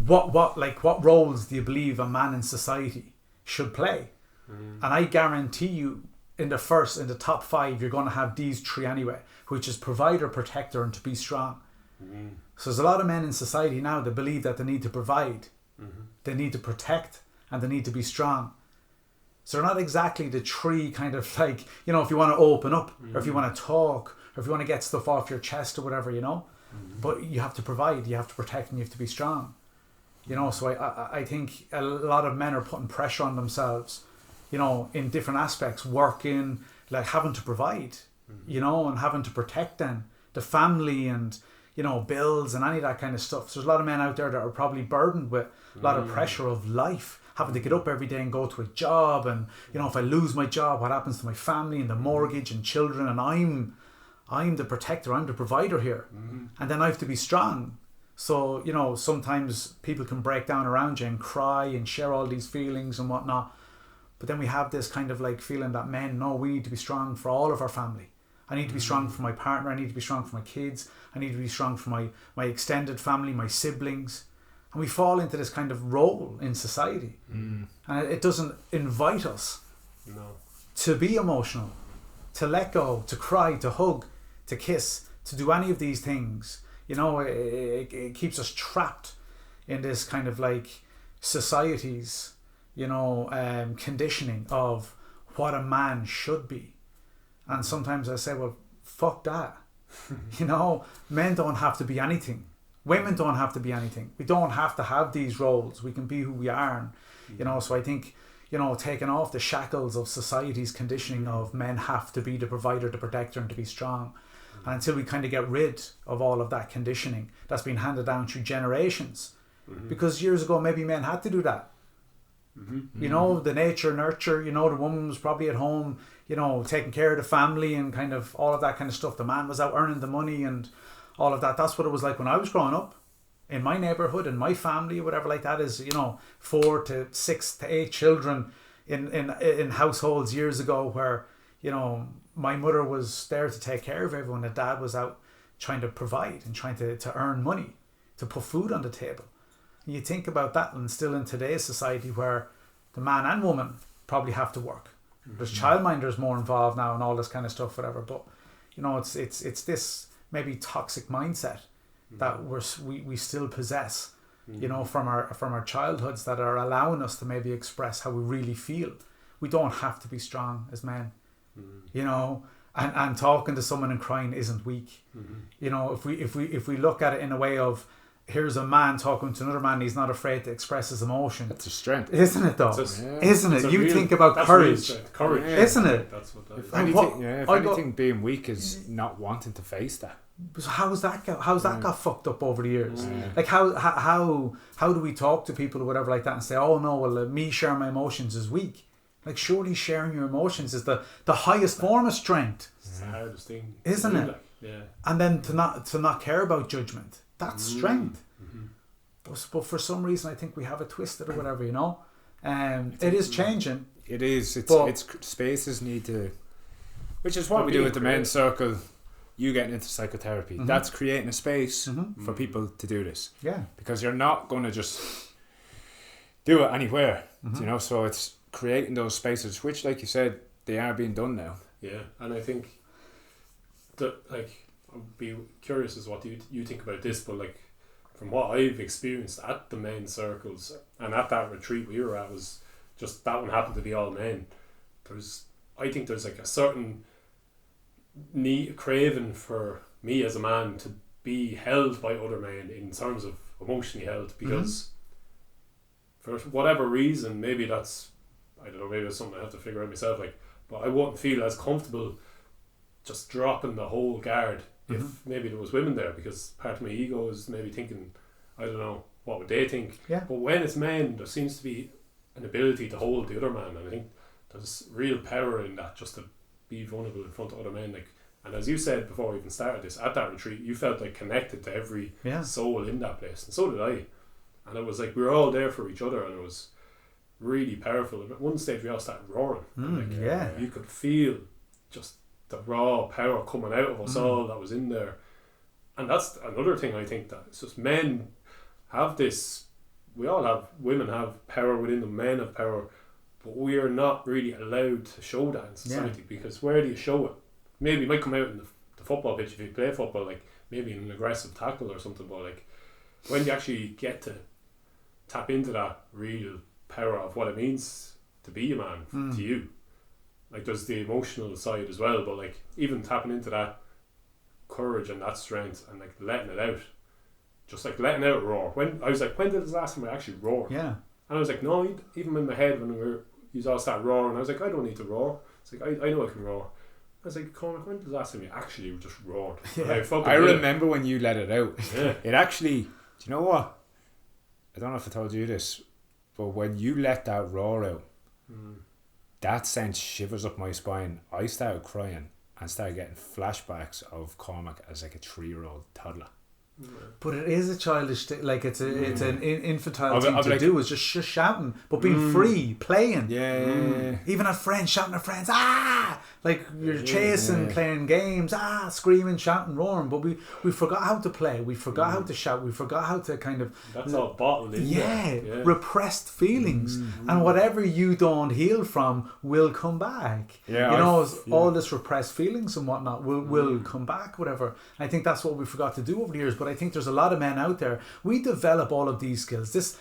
what roles do you believe a man in society should play? And I guarantee you, in the top 5, you're going to have these 3 anyway, which is provider, protector, and to be strong. So there's a lot of men in society now that believe that they need to provide, they need to protect, and they need to be strong. So they're not exactly the 3 kind of like, you know, if you want to open up, or if you want to talk, or if you want to get stuff off your chest or whatever, you know. But you have to provide, you have to protect, and you have to be strong. You know, so I think a lot of men are putting pressure on themselves, you know, in different aspects, working, like having to provide, you know, and having to protect them, the family, and, you know, bills and any of that kind of stuff. So there's a lot of men out there that are probably burdened with a lot of pressure of life, having to get up every day and go to a job, and, you know, if I lose my job, what happens to my family and the mortgage and children, and I'm the protector, I'm the provider here, and then I have to be strong. So, you know, sometimes people can break down around you and cry and share all these feelings and whatnot. But then we have this kind of like feeling that men, no, we need to be strong for all of our family. I need to be strong for my partner. I need to be strong for my kids. I need to be strong for my extended family, my siblings. And we fall into this kind of role in society. And it doesn't invite us to be emotional, to let go, to cry, to hug, to kiss, to do any of these things. You know, it keeps us trapped in this kind of like society's, you know, conditioning of what a man should be. And sometimes I say, well, fuck that. You know, men don't have to be anything. Women don't have to be anything. We don't have to have these roles. We can be who we are. And, you know, so I think, you know, taking off the shackles of society's conditioning of men have to be the provider, the protector, and to be strong. And until we kind of get rid of all of that conditioning that's been handed down through generations. Because years ago, maybe men had to do that. You know, the nature, nurture, you know, the woman was probably at home, you know, taking care of the family and kind of all of that kind of stuff. The man was out earning the money and all of that. That's what it was like when I was growing up. In my neighbourhood, in my family, whatever like that is, you know, 4 to 6 to 8 children in households years ago where, you know, my mother was there to take care of everyone. The dad was out trying to provide and trying to earn money to put food on the table. And you think about that, and still in today's society where the man and woman probably have to work. There's childminders more involved now and all this kind of stuff, whatever. But, you know, it's this maybe toxic mindset that we still possess, you know, from our childhoods, that are allowing us to maybe express how we really feel. We don't have to be strong as men. You know, and talking to someone and crying isn't weak. You know, if we look at it in a way of, here's a man talking to another man, he's not afraid to express his emotion. That's a strength, isn't it? Though, isn't it? You think about courage, isn't it? That's what if anything, being weak is not wanting to face that. So how's that got fucked up over the years? Like how do we talk to people or whatever like that and say, oh no, well, me sharing my emotions is weak? Like, surely sharing your emotions is the highest form of strength. It's the hardest thing, isn't it? Like, yeah. And then to not care about judgment, that's strength. But for some reason, I think we have it twisted or whatever, you know. It is changing. It is. It's spaces need to, which is what we do with the men's circle. you getting into psychotherapy. Mm-hmm. That's creating a space for people to do this. Yeah. Because you're not going to just do it anywhere, you know. So it's creating those spaces, which, like you said, they are being done now. Yeah, and I think that, like, I'd be curious as what you think about this, but like from what I've experienced at the men's circles and at that retreat we were at, was just that one happened to be all men. I think there's like a certain need, craving for me as a man to be held by other men in terms of emotionally held, because for whatever reason, maybe that's, I don't know, maybe it's something I have to figure out myself, like, but I wouldn't feel as comfortable just dropping the whole guard if maybe there was women there, because part of my ego is maybe thinking, I don't know, what would they think? Yeah. But when it's men, there seems to be an ability to hold the other man, and I think there's real power in that, just to be vulnerable in front of other men. Like, and as you said before we even started this, at that retreat you felt like connected to every soul in that place, and so did I, and it was like we were all there for each other, and it was really powerful. At one stage we all started roaring, and like, you could feel just the raw power coming out of us all that was in there. And that's another thing, I think, that it's just men have this, we all have, women have power within them, men have power, but we are not really allowed to show that in society, because where do you show it? Maybe it might come out in the football pitch if you play football, like maybe in an aggressive tackle or something, but like when you actually get to tap into that real power of what it means to be a man to you, like there's the emotional side as well, but like even tapping into that courage and that strength and like letting it out, just like letting out a roar. When I was like, when did the last time I actually roared? Yeah. And I was like, no, even in my head when you all start roaring, I was like, I don't need to roar. It's like, I know I can roar. I was like, Cormac, when did the last time you actually just roared? Yeah. I remember when you let it out. Yeah. It actually, do you know what? I don't know if I told you this, but when you let that roar out, that sent shivers up my spine. I started crying and started getting flashbacks of Cormac as like a 3-year-old toddler. But it is a childish thing, like it's an infantile thing to do, is just shouting, but being free, playing. Even at friends, shouting at friends, like you're chasing, playing games, screaming, shouting, roaring. But we forgot how to play, we forgot how to shout, we forgot how to kind of, that's all bottled in repressed feelings, and whatever you don't heal from will come back. All this repressed feelings and whatnot will come back, whatever. I think that's what we forgot to do over the years. But I think there's a lot of men out there, we develop all of these skills.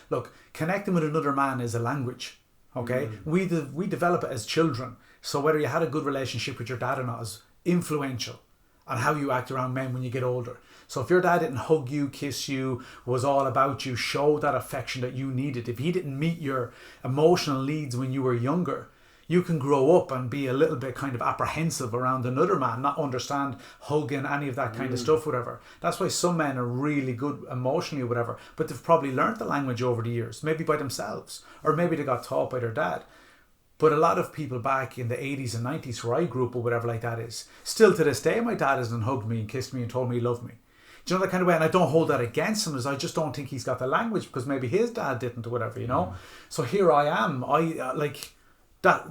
Connecting with another man is a language, okay? We develop it as children. So whether you had a good relationship with your dad or not is influential on how you act around men when you get older. So if your dad didn't hug you, kiss you, was all about you, show that affection that you needed, if he didn't meet your emotional needs when you were younger, you can grow up and be a little bit kind of apprehensive around another man, not understand hugging, any of that kind of stuff, whatever. That's why some men are really good emotionally or whatever, but they've probably learnt the language over the years, maybe by themselves, or maybe they got taught by their dad. But a lot of people back in the 80s and 90s where I grew up or whatever like that is, still to this day my dad hasn't hugged me and kissed me and told me he loved me. Do you know that kind of way? And I don't hold that against him, as I just don't think he's got the language because maybe his dad didn't or whatever, you know. So here I am, that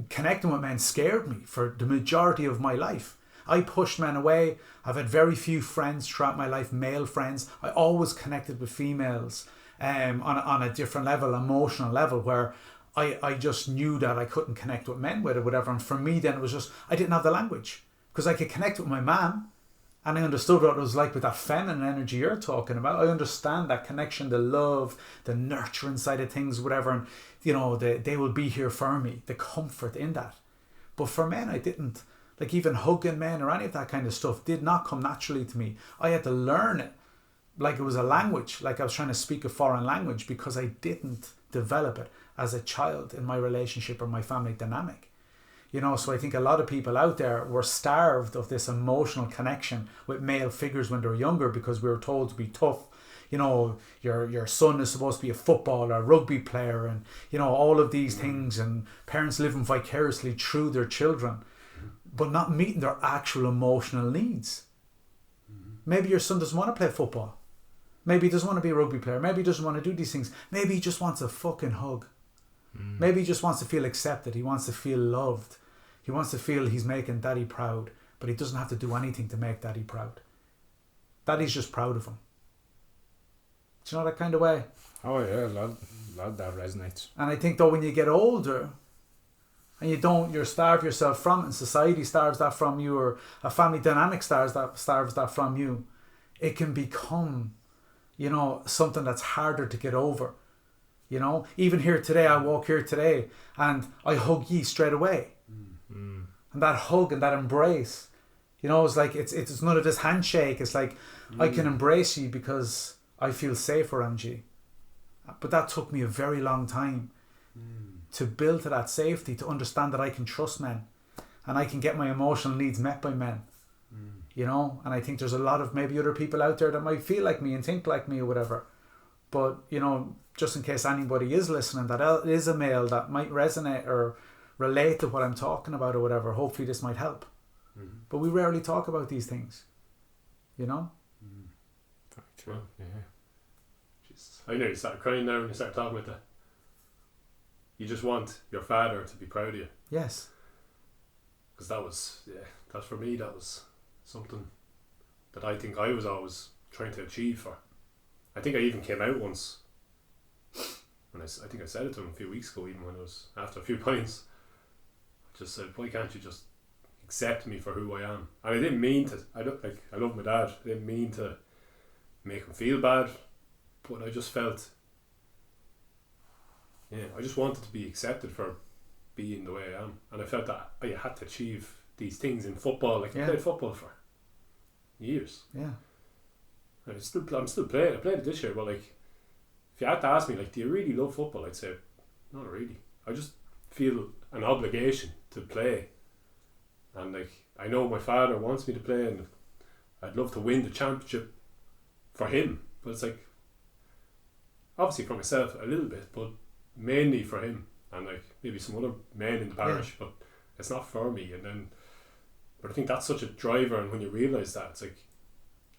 connecting with men scared me for the majority of my life. I pushed men away. I've had very few friends throughout my life, male friends. I always connected with females on a different level, emotional level, where I just knew that I couldn't connect with men with it, whatever. And for me then it was just, I didn't have the language, because I could connect with my man and I understood what it was like with that feminine energy you're talking about. I understand that connection, the love, the nurturing side of things, whatever. And you know, they will be here for me, the comfort in that. But for men, I didn't. Like even hugging men or any of that kind of stuff did not come naturally to me. I had to learn it like it was a language, like I was trying to speak a foreign language, because I didn't develop it as a child in my relationship or my family dynamic. You know, so I think a lot of people out there were starved of this emotional connection with male figures when they were younger, because we were told to be tough. You know, your son is supposed to be a footballer, a rugby player, and you know, all of these things, and parents living vicariously through their children, but not meeting their actual emotional needs. Maybe your son doesn't want to play football. Maybe he doesn't want to be a rugby player. Maybe he doesn't want to do these things. Maybe he just wants a fucking hug. Maybe he just wants to feel accepted. He wants to feel loved. He wants to feel he's making daddy proud. but he doesn't have to do anything to make Daddy proud. Daddy's just proud of him. Do you know that kind of way? Oh yeah, a lot of that resonates. And I think though when you get older and you starve yourself from it, and society starves that from you, or a family dynamic starves that from you, it can become, you know, something that's harder to get over. You know, even here today, I walk here today and I hug ye straight away. And that hug and that embrace, you know, it's like it's none of this handshake. It's like I can embrace you because I feel safe around you. But that took me a very long time to build to that safety, to understand that I can trust men and I can get my emotional needs met by men. You know, and I think there's a lot of maybe other people out there that might feel like me and think like me or whatever. But, you know, just in case anybody is listening that is a male that might resonate or relate to what I'm talking about or whatever, hopefully this might help. But we rarely talk about these things, you know? Very true. Yeah. Jesus. I know you started crying now when you started talking about that. You just want your father to be proud of you. Yes. Because that's for me, that was something that I think I was always trying to achieve for. I think I even came out once, and I think I said it to him a few weeks ago, even when I was after a few pints. I just said, why can't you just accept me for who I am? And I didn't mean to. I love my dad. I didn't mean to make him feel bad, but I just felt, I just wanted to be accepted for being the way I am, and I felt that I had to achieve these things in football. Like I played football for years. Yeah. And I'm still playing. I played it this year, but like, if you had to ask me, like, do you really love football? I'd say, not really. I just feel an obligation to play, and like, I know my father wants me to play, and I'd love to win the championship for him. But it's like, obviously for myself a little bit, but mainly for him, and like maybe some other men in the parish. But it's not for me. But I think that's such a driver, and when you realise that, it's like,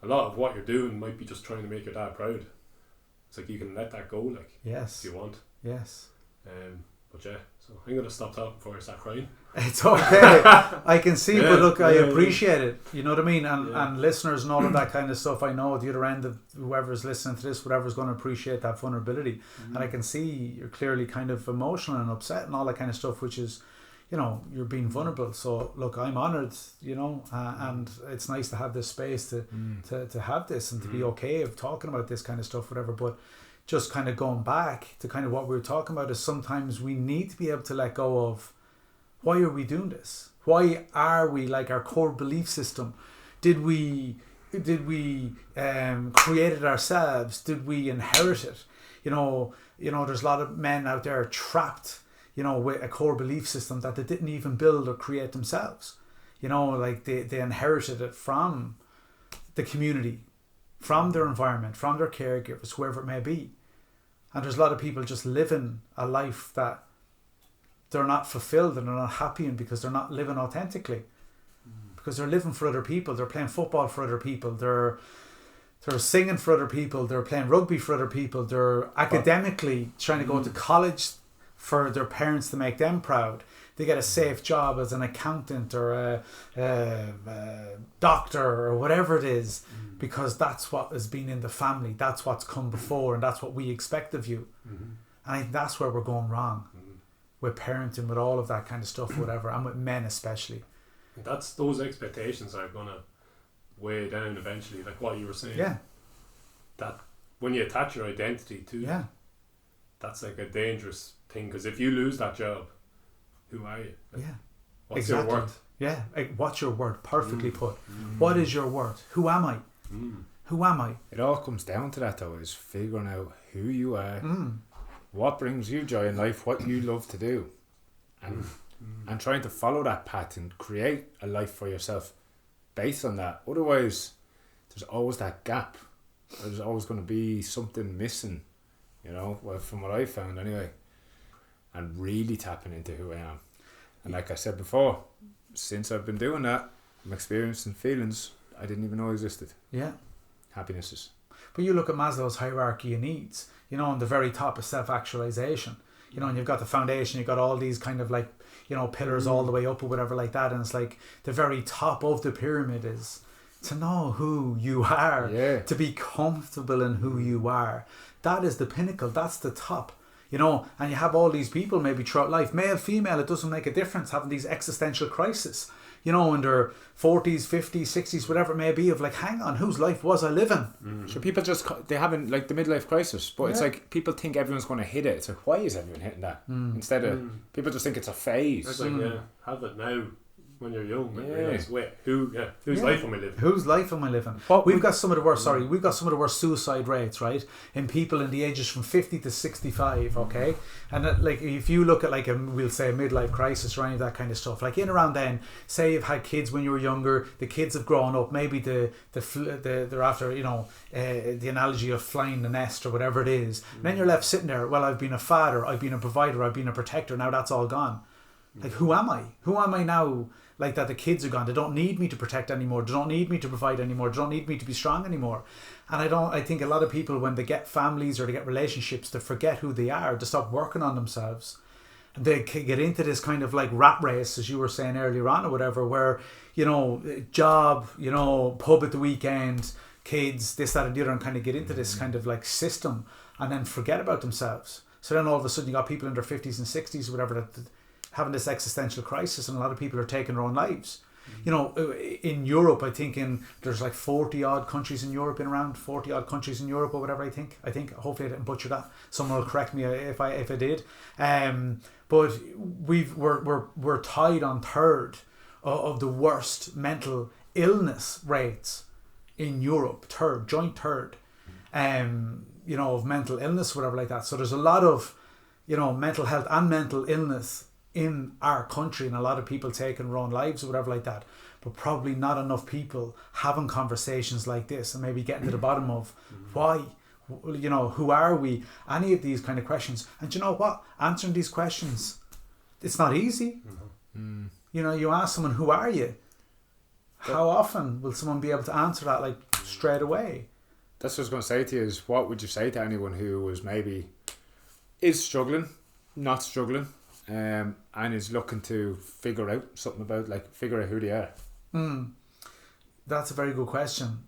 a lot of what you're doing might be just trying to make your dad proud. It's like you can let that go, like, yes, if you want. Yes. But yeah, so I'm gonna stop talking before I start crying. It's okay. I can see, but look, I appreciate it. You know what I mean? And listeners and all of that kind of stuff. I know at the other end of whoever's listening to this, whatever's going to appreciate that vulnerability. And I can see you're clearly kind of emotional and upset and all that kind of stuff, which is, you know, you're being vulnerable. So look, I'm honoured, you know, and it's nice to have this space to have this and to be okay of talking about this kind of stuff, whatever. But just kind of going back to kind of what we were talking about is sometimes we need to be able to let go of, why are we doing this? Why are we, like, our core belief system? Did we create it ourselves? Did we inherit it? You know, there's a lot of men out there trapped, you know, with a core belief system that they didn't even build or create themselves. You know, like they inherited it from the community, from their environment, from their caregivers, whoever it may be. And there's a lot of people just living a life that they're not fulfilled and they're not happy in, because they're not living authentically. Because they're living for other people, they're playing football for other people, they're singing for other people, they're playing rugby for other people, they're academically trying to go to college for their parents to make them proud. They get a safe job as an accountant or a doctor or whatever it is, because that's what has been in the family, that's what's come before, and that's what we expect of you. And I think that's where we're going wrong with parenting, with all of that kind of stuff, whatever, and with men especially. Those expectations are going to weigh down eventually, like what you were saying. Yeah. That when you attach your identity to that's like a dangerous thing, because if you lose that job, who are you? Like, what's your worth? Yeah, what's your worth? Perfectly put. What is your worth? Who am I? Who am I? It all comes down to that, though, is figuring out who you are, what brings you joy in life, what you love to do, and trying to follow that path and create a life for yourself based on that. Otherwise, there's always that gap. There's always going to be something missing, you know, well, from what I found anyway. And really tapping into who I am. And like I said before, since I've been doing that, I'm experiencing feelings I didn't even know existed. Yeah. Happinesses. But you look at Maslow's hierarchy of needs, you know, on the very top of self-actualization. You know, and you've got the foundation, you've got all these kind of like, you know, pillars all the way up or whatever like that. And it's like the very top of the pyramid is to know who you are, to be comfortable in who you are. That is the pinnacle. That's the top. You know, and you have all these people maybe throughout life, male, female, it doesn't make a difference, having these existential crises, you know, in their 40s, 50s, 60s, whatever it may be, of like, hang on, whose life was I living? So people just, they haven't, like the midlife crisis, but it's like people think everyone's going to hit it. It's like, why is everyone hitting that? Instead of, people just think it's a phase. It's like, have it now. When you're young, and realize, wait, whose life am I living? Whose life am I living? We've got some of the worst suicide rates, right, in people in the ages from 50 to 65, okay? And like, if you look at like we'll say a midlife crisis or any of that kind of stuff, like in around then, say you've had kids when you were younger, the kids have grown up, maybe they're after, you know, the analogy of flying the nest or whatever it is. And then you're left sitting there, well, I've been a father, I've been a provider, I've been a protector, now that's all gone. Like, who am I? Who am I now? Like that the kids are gone. They don't need me to protect anymore. They don't need me to provide anymore. They don't need me to be strong anymore. And I think a lot of people, when they get families or they get relationships, they forget who they are. They stop working on themselves. And they get into this kind of like rat race, as you were saying earlier on or whatever, where, you know, job, you know, pub at the weekend, kids, this, that and the other, and kind of get into this kind of like system and then forget about themselves. So then all of a sudden you got people in their 50s and 60s or whatever that having this existential crisis, and a lot of people are taking their own lives. You know, in Europe, I think there's like 40 odd countries in Europe, or whatever. I think hopefully I didn't butcher that. Someone will correct me if I did. But we're tied on third of the worst mental illness rates in Europe. Joint third. You know, of mental illness, whatever like that. So there's a lot of, you know, mental health and mental illness in our country, and a lot of people taking their own lives or whatever like that, but probably not enough people having conversations like this and maybe getting to the bottom of why, you know, who are we, any of these kind of questions. And you know what, answering these questions, it's not easy. You know, you ask someone, who are you? How often will someone be able to answer that like straight away? That's what I was going to say to you, is what would you say to anyone who was maybe is struggling, not struggling, and is looking to figure out something about, like, figure out who they are? That's a very good question.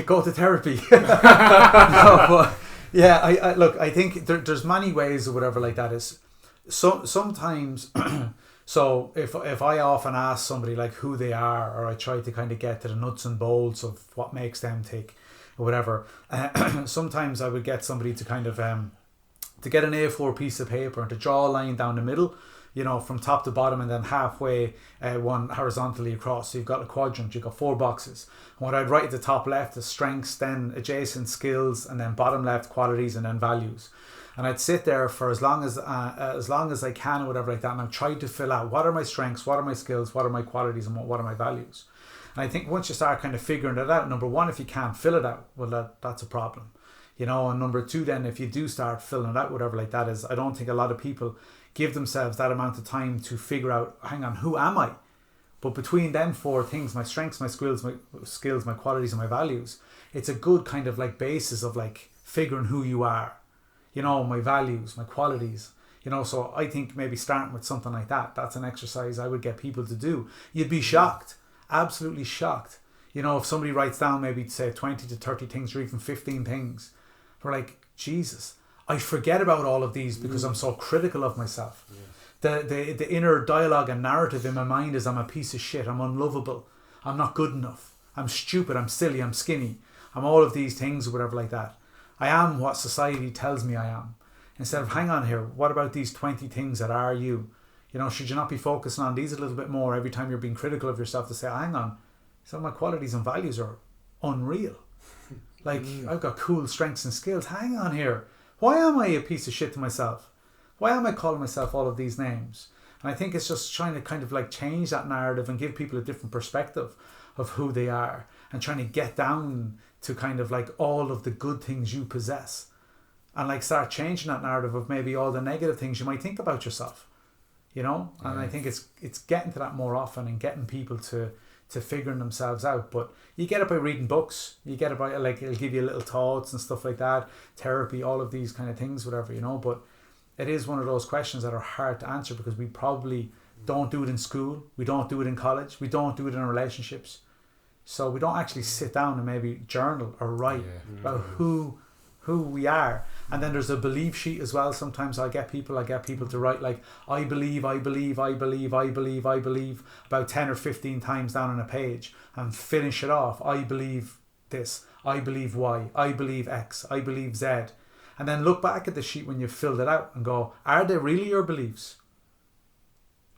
Go to therapy. No, but yeah, I look, I think there's many ways or whatever like that is. So sometimes, so if I often ask somebody like who they are, or I try to kind of get to the nuts and bolts of what makes them tick or whatever, sometimes I would get somebody to kind of to get an A4 piece of paper and to draw a line down the middle, you know, from top to bottom, and then halfway one horizontally across. So you've got a quadrant, you've got 4 boxes. And what I'd write at the top left is strengths, then adjacent skills, and then bottom left qualities, and then values. And I'd sit there for as long as I can or whatever like that, and I've tried to fill out what are my strengths, what are my skills, what are my qualities, and what are my values. And I think once you start kind of figuring it out, number one, if you can't fill it out, well, that's a problem. You know, and number two, then if you do start filling it out, whatever like that is, I don't think a lot of people give themselves that amount of time to figure out, hang on, who am I? But between them 4 things, my strengths, my skills, my qualities, and my values, it's a good kind of like basis of like figuring who you are. You know, my values, my qualities. You know, so I think maybe starting with something like that, that's an exercise I would get people to do. You'd be shocked, absolutely shocked. You know, if somebody writes down maybe say 20 to 30 things or even 15 things, we're like, Jesus, I forget about all of these because I'm so critical of myself. The inner dialogue and narrative in my mind is I'm a piece of shit, I'm unlovable, I'm not good enough, I'm stupid, I'm silly, I'm skinny, I'm all of these things or whatever like that. I am what society tells me I am. Instead of, hang on here, what about these 20 things that are you? You know, should you not be focusing on these a little bit more every time you're being critical of yourself, to say, hang on, some of my qualities and values are unreal. Like, I've got cool strengths and skills. Hang on here. Why am I a piece of shit to myself? Why am I calling myself all of these names? And I think it's just trying to kind of like change that narrative and give people a different perspective of who they are, and trying to get down to kind of like all of the good things you possess, and like start changing that narrative of maybe all the negative things you might think about yourself, you know. And I think it's getting to that more often and getting people to to figuring themselves out. But you get it by reading books. You get it by, like, it'll give you little thoughts and stuff like that. Therapy, all of these kind of things, whatever, you know. But it is one of those questions that are hard to answer because we probably don't do it in school. We don't do it in college. We don't do it in relationships. So we don't actually sit down and maybe journal or write about who we are. And then there's a belief sheet as well. Sometimes I get people to write like, I believe, about 10 or 15 times down on a page, and finish it off. I believe this, I believe Y, I believe X, I believe Z. And then look back at the sheet when you've filled it out and go, are they really your beliefs?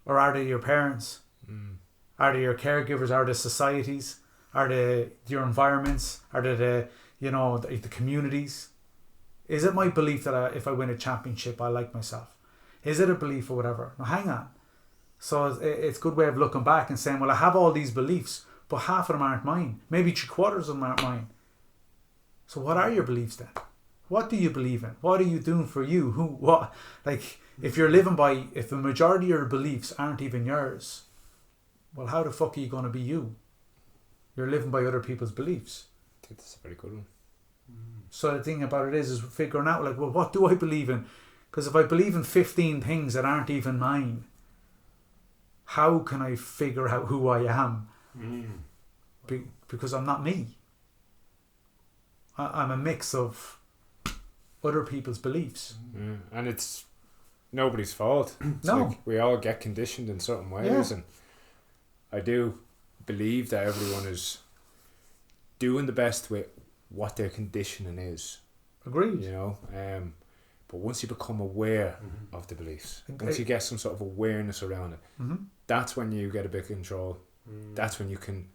Or are they your parents? Are they your caregivers? Are they societies? Are they your environments? Are they the communities? Is it my belief that if I win a championship, I like myself? Is it a belief or whatever? Now, hang on. So it's a good way of looking back and saying, well, I have all these beliefs, but half of them aren't mine. Maybe 3/4 of them aren't mine. So what are your beliefs then? What do you believe in? What are you doing for you? If the majority of your beliefs aren't even yours, well, how the fuck are you going to be you? You're living by other people's beliefs. I think that's a very good one. So the thing about it is figuring out, like, well, what do I believe in? Because if I believe in 15 things that aren't even mine, how can I figure out who I am? Because I'm not me. I'm a mix of other people's beliefs. And it's nobody's fault. It's like we all get conditioned in certain ways, and I do believe that everyone is doing the best with what their conditioning is. Agreed. You know, but once you become aware of the beliefs, once you get some sort of awareness around it, that's when you get a bit of control. That's when you can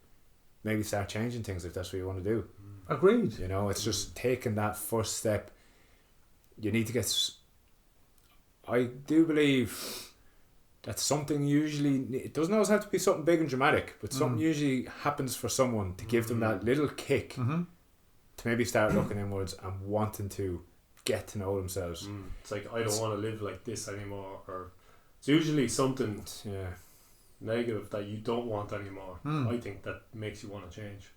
maybe start changing things if that's what you want to do. Agreed. You know, it's just taking that first step. You need to get. I do believe that something usually, it doesn't always have to be something big and dramatic, but something usually happens for someone to give them that little kick to maybe start looking inwards and wanting to get to know themselves. It's like, I don't want to live like this anymore, or it's usually something negative that you don't want anymore. I think that makes you want to change.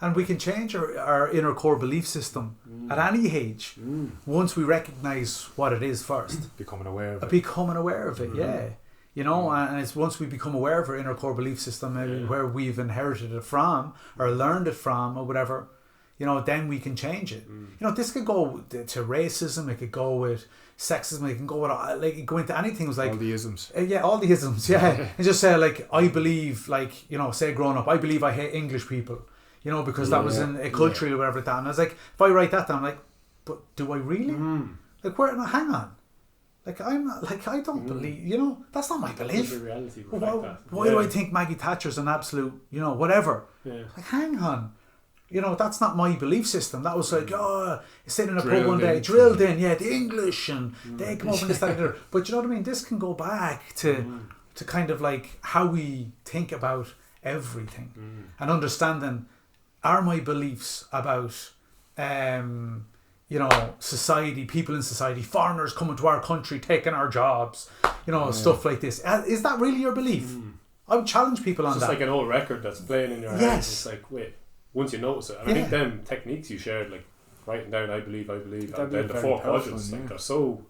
And we can change our inner core belief system at any age once we recognise what it is first. Becoming aware of it. Yeah. You know, and it's once we become aware of our inner core belief system, maybe where we've inherited it from or learned it from or whatever, you know, then we can change it. You know, this could go to racism, it could go with sexism, it can go with, like, go into anything. It was like all the isms. All the isms, and just say, like, I believe, like, you know, say growing up, I believe I hate English people, you know, because that was in a culture or whatever like that. And I was like, if I write that down, I'm like, but do I really? Like, where? No, hang on. Like, I'm not, like, I don't believe, you know, that's not my belief. The reality why do I think Maggie Thatcher's an absolute, you know, whatever? Like, hang on. You know, that's not my belief system. That was like, sitting in a pub one day, drilled in, the English, and they come up and this, that, and the other. But you know what I mean? This can go back to kind of like how we think about everything and understanding, are my beliefs about, you know, society, people in society, foreigners coming to our country, taking our jobs, you know, stuff like this. Is that really your belief? I would challenge people on that. It's just like an old record that's playing in your head. It's like, wait, once you notice it. And I think them techniques you shared, like writing down, I believe, and then the 4 quadrants, like, they're so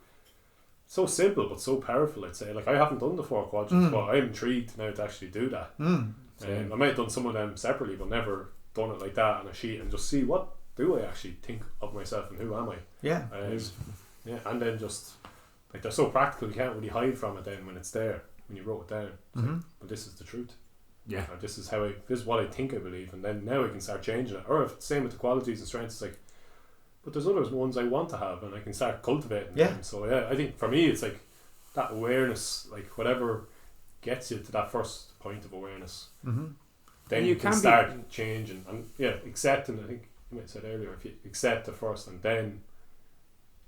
simple but so powerful, I'd say. Like, I haven't done the 4 quadrants, but I'm intrigued now to actually do that. I might have done some of them separately, but never done it like that on a sheet and just see, what do I actually think of myself and who am I? And then just, like, they're so practical, you can't really hide from it then when it's there, when you wrote it down. Like, but this is the truth. Or this is what I think I believe, and then now I can start changing it. Or if same with the qualities and strengths, it's like, but there's other ones I want to have, and I can start cultivating them. So I think for me it's like that awareness, like whatever gets you to that first point of awareness, then you can start changing and accepting. I think you might have said earlier, if you accept it first and then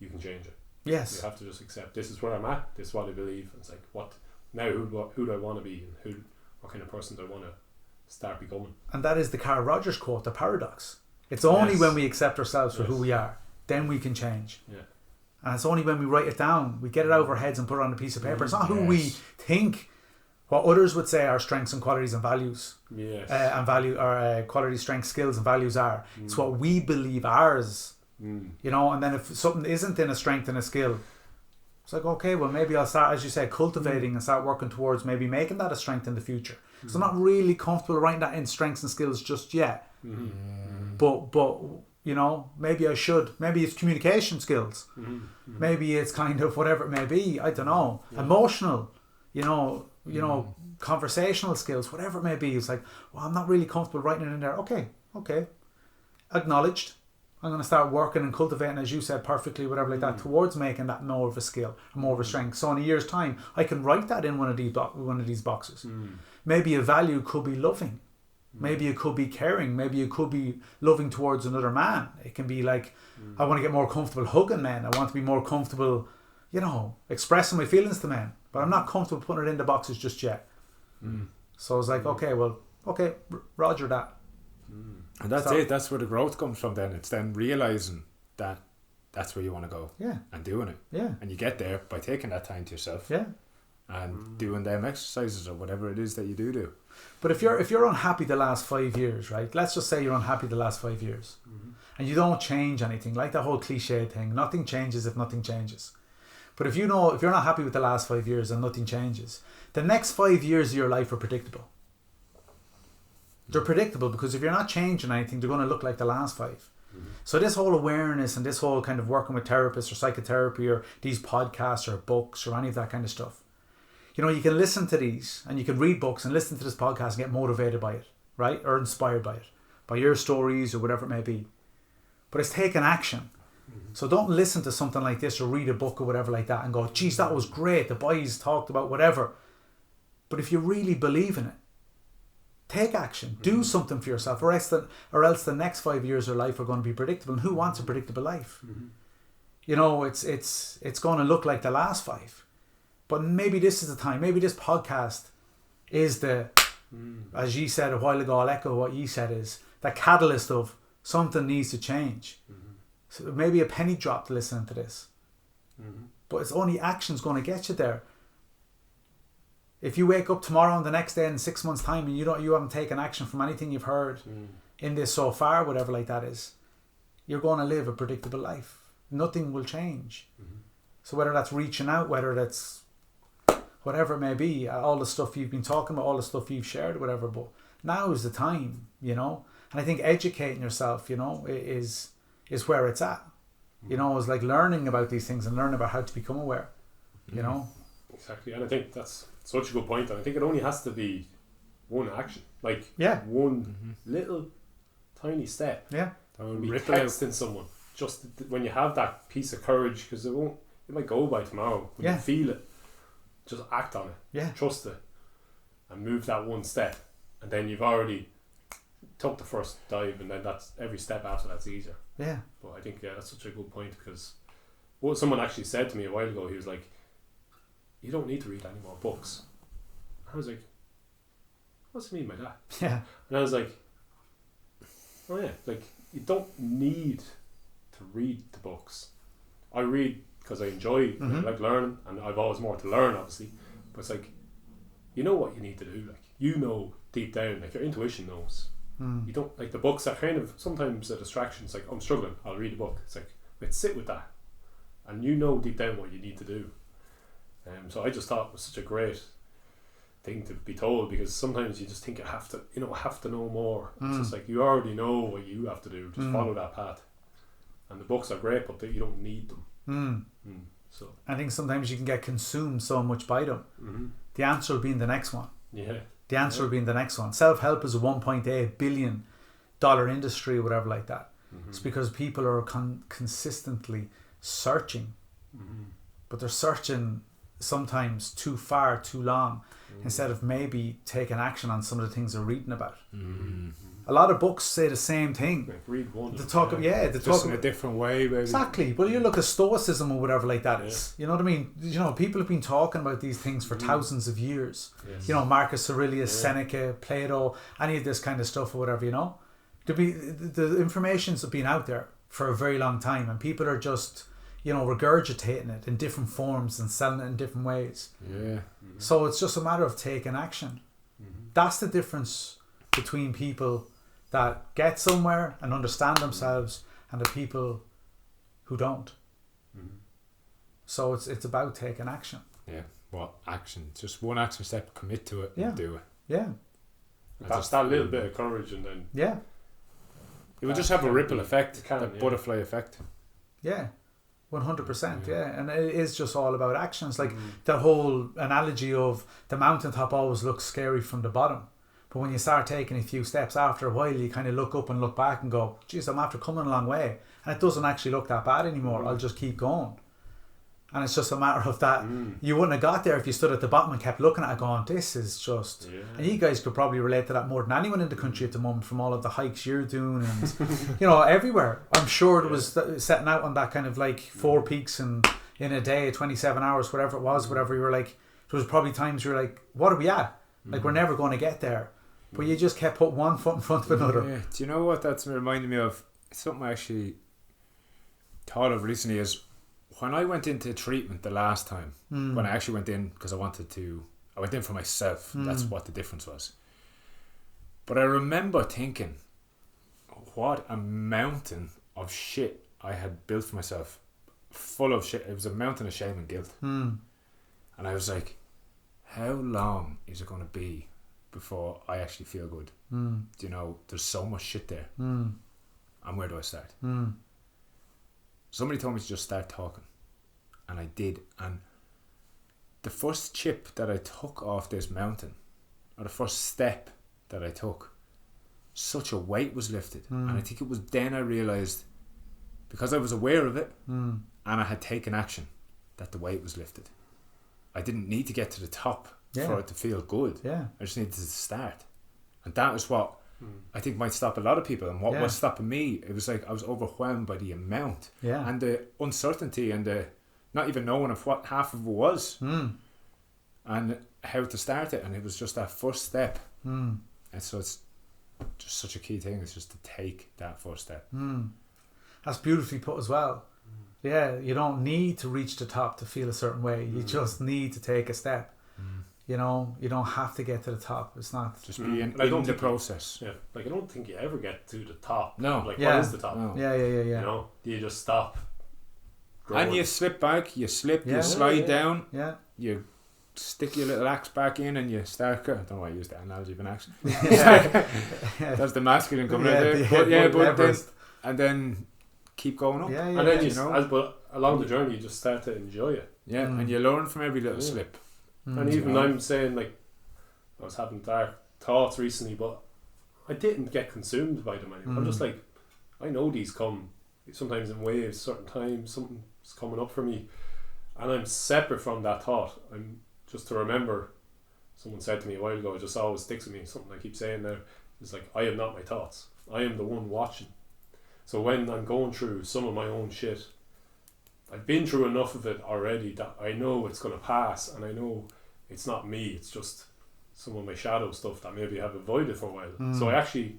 you can change it. Yes, you have to just accept, this is where I'm at, this is what I believe. It's like, what now, who do I want to be, and what kind of person do I want to start becoming? And that is the Carl Rogers quote, the paradox. It's only when we accept ourselves for who we are, then we can change. And it's only when we write it down, we get it out of our heads and put it on a piece of paper. It's not who we think what others would say our strengths and qualities and values. Yes. And value, or quality, strengths, skills and values are. It's what we believe ours. You know, and then if something isn't in a strength and a skill, it's like, okay, well, maybe I'll start, as you say, cultivating and start working towards maybe making that a strength in the future. So I'm not really comfortable writing that in strengths and skills just yet. But you know, maybe I should. Maybe it's communication skills. Maybe it's kind of whatever it may be. I don't know. Emotional, you know, conversational skills, whatever it may be. It's like, well, I'm not really comfortable writing it in there. Okay. Acknowledged. I'm going to start working and cultivating, as you said, perfectly, whatever like that, towards making that more of a skill, more of a strength. So in a year's time, I can write that in one of these boxes. Maybe a value could be loving. Maybe it could be caring. Maybe it could be loving towards another man. It can be like, I want to get more comfortable hugging men. I want to be more comfortable, you know, expressing my feelings to men. But I'm not comfortable putting it in the boxes just yet. So I was like, okay, roger that. And that's it. That's where the growth comes from then. It's then realising that that's where you want to go. Yeah. And doing it. Yeah. And you get there by taking that time to yourself. Yeah. And doing them exercises or whatever it is that you do. But if you're unhappy the last 5 years, right? Let's just say you're unhappy the last 5 years. And you don't change anything, like the whole cliche thing. Nothing changes if nothing changes. But if you're not happy with the last 5 years and nothing changes, the next 5 years of your life are predictable. They're predictable because if you're not changing anything, they're going to look like the last 5. So this whole awareness and this whole kind of working with therapists or psychotherapy or these podcasts or books or any of that kind of stuff, you know, you can listen to these and you can read books and listen to this podcast and get motivated by it, right? Or inspired by it, by your stories or whatever it may be. But it's taking action. So don't listen to something like this or read a book or whatever like that and go, geez, that was great. The boys talked about whatever. But if you really believe in it, take action. Do something for yourself, or else the next 5 years of life are going to be predictable. And who wants a predictable life? You know, it's going to look like the last 5. But maybe this is the time. Maybe this podcast is the, as you said a while ago, I'll echo what you said, is the catalyst of something needs to change. So maybe a penny drop to listening to this. But it's only action's going to get you there. If you wake up tomorrow and the next day in 6 months' time and you haven't taken action from anything you've heard in this so far, whatever like that is, you're going to live a predictable life. Nothing will change. So whether that's reaching out, whether that's whatever it may be, all the stuff you've been talking about, all the stuff you've shared, whatever, but now is the time, you know. And I think educating yourself, you know, is where it's at. You know, it's like learning about these things and learning about how to become aware, you know. Exactly, and I think that's such a good point, and I think it only has to be one action, like one little tiny step. Yeah, that would be texting someone. Just when you have that piece of courage, because it might go by tomorrow. When you feel it, just act on it. Yeah, trust it, and move that one step, and then you've already took the first dive, and then that's every step after that's easier. Yeah, but I think that's such a good point, because what someone actually said to me a while ago, he was like, you don't need to read any more books. I was like, what's it mean by that? Yeah. And I was like, oh yeah, like you don't need to read the books. I read because I enjoy, I like learning, and I've always more to learn, obviously. But it's like, you know what you need to do. Like, you know deep down, like your intuition knows. You don't, like the books are kind of sometimes a distraction. It's like, I'm struggling, I'll read a book. It's like, let's sit with that. And you know deep down what you need to do. So I just thought it was such a great thing to be told, because sometimes you just think you have to know more. It's just like, you already know what you have to do, just follow that path. And the books are great, but you don't need them. So I think sometimes you can get consumed so much by them. The answer will be in the next one. The answer will be in the next one. Self-help is a $1.8 billion industry or whatever like that. It's because people are consistently searching, but they're searching sometimes too far, too long, instead of maybe taking action on some of the things they're reading about. A lot of books say the same thing. Like read one. They talk in a different way, maybe. Exactly. Well, you look at Stoicism or whatever like that is. You know what I mean? You know, people have been talking about these things for thousands of years. You know, Marcus Aurelius, Seneca, Plato, any of this kind of stuff or whatever, you know. The information's been out there for a very long time, and people are just, regurgitating it in different forms and selling it in different ways. Yeah. So it's just a matter of taking action. That's the difference between people that get somewhere and understand themselves and the people who don't. So it's about taking action. Yeah. What action? Just one action step. Commit to it. Yeah. And do it. Yeah. That's that little bit of courage, and then It would just have a ripple effect. Can, The butterfly effect. Yeah. 100%, yeah. And it is just all about actions. Like that whole analogy of the mountaintop always looks scary from the bottom. But when you start taking a few steps after a while, you kind of look up and look back and go, geez, I'm after coming a long way. And it doesn't actually look that bad anymore. I'll just keep going. And it's just a matter of that. You wouldn't have got there if you stood at the bottom and kept looking at it going, this is just... Yeah. And you guys could probably relate to that more than anyone in the country at the moment, from all of the hikes you're doing and, everywhere. I'm sure there was setting out on that kind of like 4 peaks in a day, 27 hours, whatever it was, whatever. You were like, there was probably times you were like, what are we at? Like, we're never going to get there. But you just kept putting one foot in front of another. Yeah. Do you know what that's reminding me of? It's something I actually thought of recently is when I went into treatment the last time, when I actually went in because I went in for myself. That's what the difference was. But I remember thinking, what a mountain of shit I had built for myself. Full of shit. It was a mountain of shame and guilt. And I was like, how long is it going to be before I actually feel good? There's so much shit there. And where do I start? Somebody told me to just start talking, and I did. And the first chip that I took off this mountain, or the first step that I took, such a weight was lifted. And I think it was then I realised, because I was aware of it and I had taken action, that the weight was lifted. I didn't need to get to the top for it to feel good. I just needed to start. And that was what I think might stop a lot of people. And what was stopping me, it was like I was overwhelmed by the amount and the uncertainty and the not even knowing of what half of it was and how to start it. And it was just that first step. And so it's just such a key thing. It's just to take that first step. That's beautifully put as well. Yeah, you don't need to reach the top to feel a certain way. You just need to take a step. You don't have to get to the top. It's not just be in the process. I don't think you ever get to the top. No. What is the top? No. Yeah. Do you just stop growing? And you slip back, you slide down. Yeah. You stick your little axe back in and you start. I don't know why I use that analogy of an axe. That's the masculine coming out there. But then keep going up. And then but along the journey you just start to enjoy it. Yeah, and you learn from every little slip. And even I'm saying, like, I was having dark thoughts recently, but I didn't get consumed by them anymore. I'm just like, I know these come sometimes in waves, certain times something's coming up for me, and I'm separate from that thought. I'm just to remember, someone said to me a while ago, it just always sticks with me, something I keep saying there, is like, I am not my thoughts, I am the one watching. So when I'm going through some of my own shit, I've been through enough of it already that I know it's going to pass, and I know it's not me, it's just some of my shadow stuff that maybe I've avoided for a while. So I actually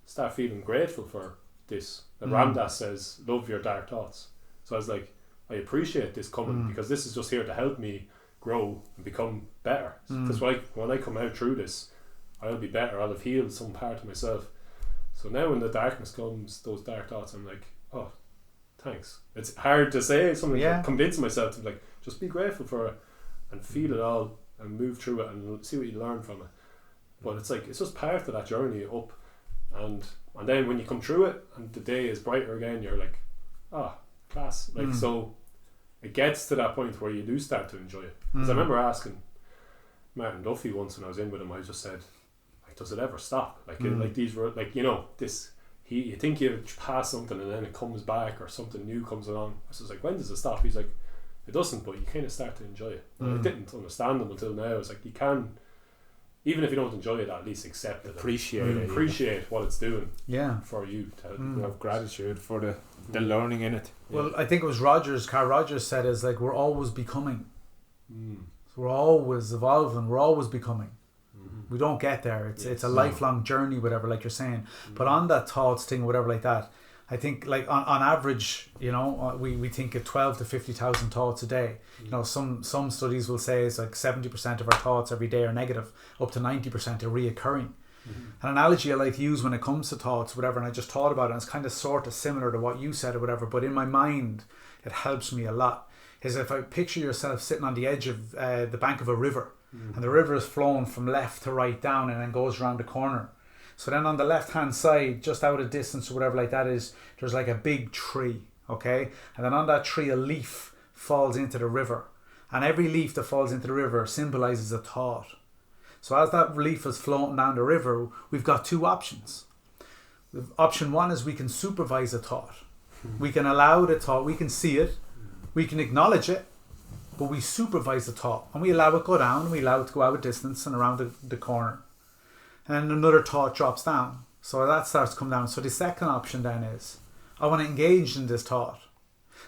start feeling grateful for this. And Ramdas says, love your dark thoughts. So I was like, I appreciate this coming because this is just here to help me grow and become better. Because when I come out through this, I'll be better, I'll have healed some part of myself. So now when the darkness comes, those dark thoughts, I'm like, oh, thanks. It's hard to say something, to convince myself to like, just be grateful for it and feel it all and move through it and see what you learn from it. But it's like, it's just part of that journey up, and then when you come through it and the day is brighter again, you're like, class. Like, so it gets to that point where you do start to enjoy it. Because I remember asking Martin Duffy once when I was in with him, I just said, like, does it ever stop? Like, like these were like, this, you think you pass something and then it comes back or something new comes along. I was like, when does it stop? He's like, it doesn't, but you kind of start to enjoy it. I didn't understand them until now. It's like, you can, even if you don't enjoy it, at least accept it, appreciate what it's doing for you to help you have gratitude for the learning in it. Well, I think it was Carl Rogers said, is like, we're always becoming. So we're always evolving, we're always becoming. We don't get there. It's a lifelong journey, whatever, like you're saying. But on that thoughts thing, whatever, like that, I think like on average, you know, we think of 12 to 50,000 thoughts a day. You know, some studies will say it's like 70% of our thoughts every day are negative, up to 90% are reoccurring. An analogy I like to use when it comes to thoughts, whatever, and I just thought about it, and it's kind of sort of similar to what you said or whatever, but in my mind, it helps me a lot, is if I picture yourself sitting on the edge of the bank of a river, and the river is flowing from left to right down and then goes around the corner. So then on the left hand side, just out of distance or whatever like that is, there's like a big tree, okay? And then on that tree, a leaf falls into the river. And every leaf that falls into the river symbolizes a thought. So as that leaf is floating down the river, we've got two options. Option one is we can supervise a thought. We can allow the thought, we can see it, we can acknowledge it, but we supervise the thought. And we allow it go down, and we allow it to go out of distance and around the corner. And another thought drops down. So that starts to come down. So the second option then is, I want to engage in this thought.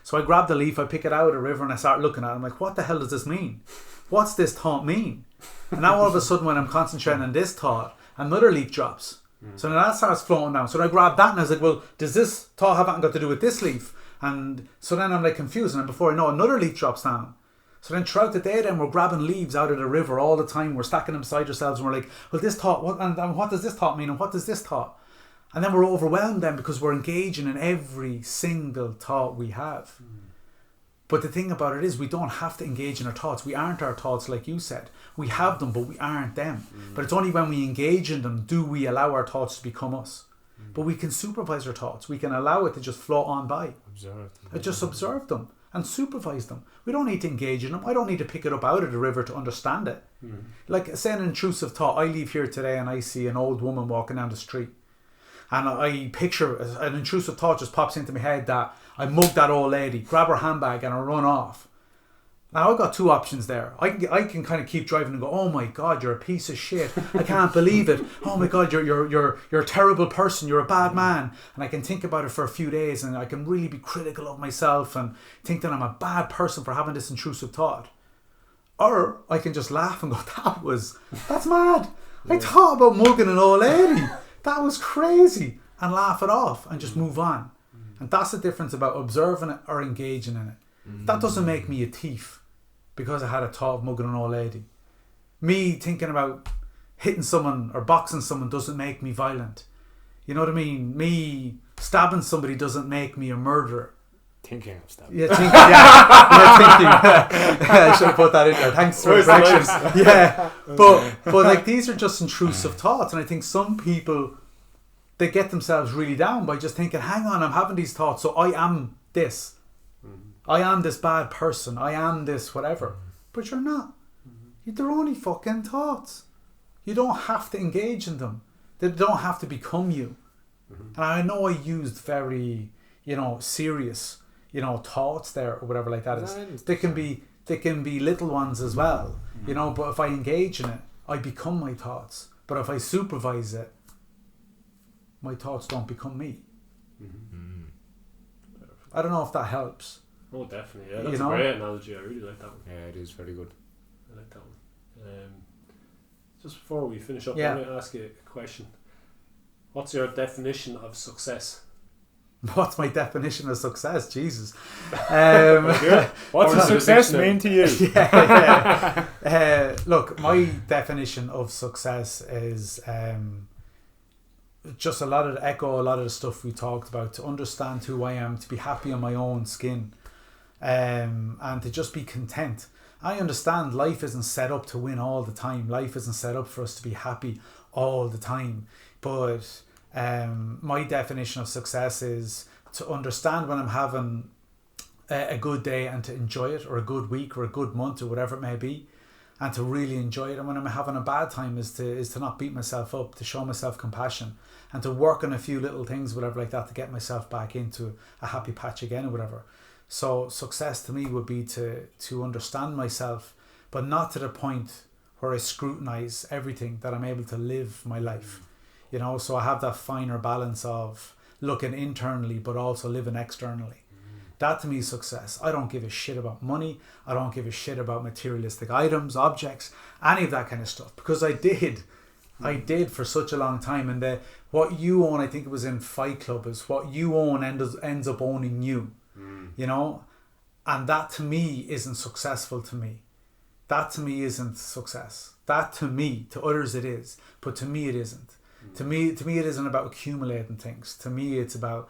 So I grab the leaf, I pick it out of the river, and I start looking at it. I'm like, what the hell does this mean? What's this thought mean? And now all of a sudden when I'm concentrating on this thought, another leaf drops. So now that starts floating down. So I grab that and I was like, well, does this thought have anything got to do with this leaf? And so then I'm like confused. And before I know, another leaf drops down. So then throughout the day then we're grabbing leaves out of the river all the time. We're stacking them beside ourselves and we're like, well, this thought, and what does this thought mean? And what does this thought? And then we're overwhelmed then because we're engaging in every single thought we have. But the thing about it is we don't have to engage in our thoughts. We aren't our thoughts, like you said. We have them, but we aren't them. But it's only when we engage in them do we allow our thoughts to become us. But we can supervise our thoughts. We can allow it to just float on by. Just observe them and supervise them. We don't need to engage in them. I don't need to pick it up out of the river to understand it. Like, say an intrusive thought. I leave here today and I see an old woman walking down the street. And I picture an intrusive thought just pops into my head that I mug that old lady, grab her handbag and I run off. Now I've got two options there. I can kind of keep driving and go, oh my God, you're a piece of shit. I can't believe it. Oh my God, you're a terrible person. You're a bad man. And I can think about it for a few days and I can really be critical of myself and think that I'm a bad person for having this intrusive thought. Or I can just laugh and go, that's mad. I thought about mugging an old lady. That was crazy. And laugh it off and just move on. And that's the difference about observing it or engaging in it. That doesn't make me a thief because I had a thought of mugging an old lady. Me thinking about hitting someone or boxing someone doesn't make me violent. You know what I mean? Me stabbing somebody doesn't make me a murderer. Thinking of stabbing. Yeah, thinking. I should have put that in there. Thanks for the correction. Yeah, but like these are just intrusive thoughts, and I think some people, they get themselves really down by just thinking, hang on, I'm having these thoughts, so I am this. I am this bad person. I am this whatever. But you're not. They're only fucking thoughts. You don't have to engage in them. They don't have to become you. And I know I used very, serious, thoughts there or whatever like that. They can be little ones as well, but if I engage in it, I become my thoughts. But if I supervise it, my thoughts don't become me. I don't know if that helps. Oh, definitely. Yeah, that's a great analogy. I really like that one. Yeah, it is very good. I like that one. Just before we finish up, yeah. I'm going to ask you a question. What's your definition of success? What's my definition of success? Jesus. What's a success mean to you? Look, my definition of success is just a lot of the stuff we talked about, to understand who I am, to be happy in my own skin, and to just be content. I understand life isn't set up to win all the time. Life isn't set up for us to be happy all the time. But my definition of success is to understand when I'm having a good day and to enjoy it, or a good week or a good month or whatever it may be, and to really enjoy it. And when I'm having a bad time is to not beat myself up, to show myself compassion, and to work on a few little things, whatever like that, to get myself back into a happy patch again or whatever. So success to me would be to understand myself, but not to the point where I scrutinize everything, that I'm able to live my life. So I have that finer balance of looking internally but also living externally. That to me is success. I don't give a shit about money. I don't give a shit about materialistic items, objects, any of that kind of stuff, because I did I did for such a long time, and what you own, I think it was in Fight Club, is what you own ends up owning you. You know, and that to me isn't successful to me. That to me isn't success. That to me, to others it is, but to me it isn't. To me it isn't about accumulating things. To me it's about,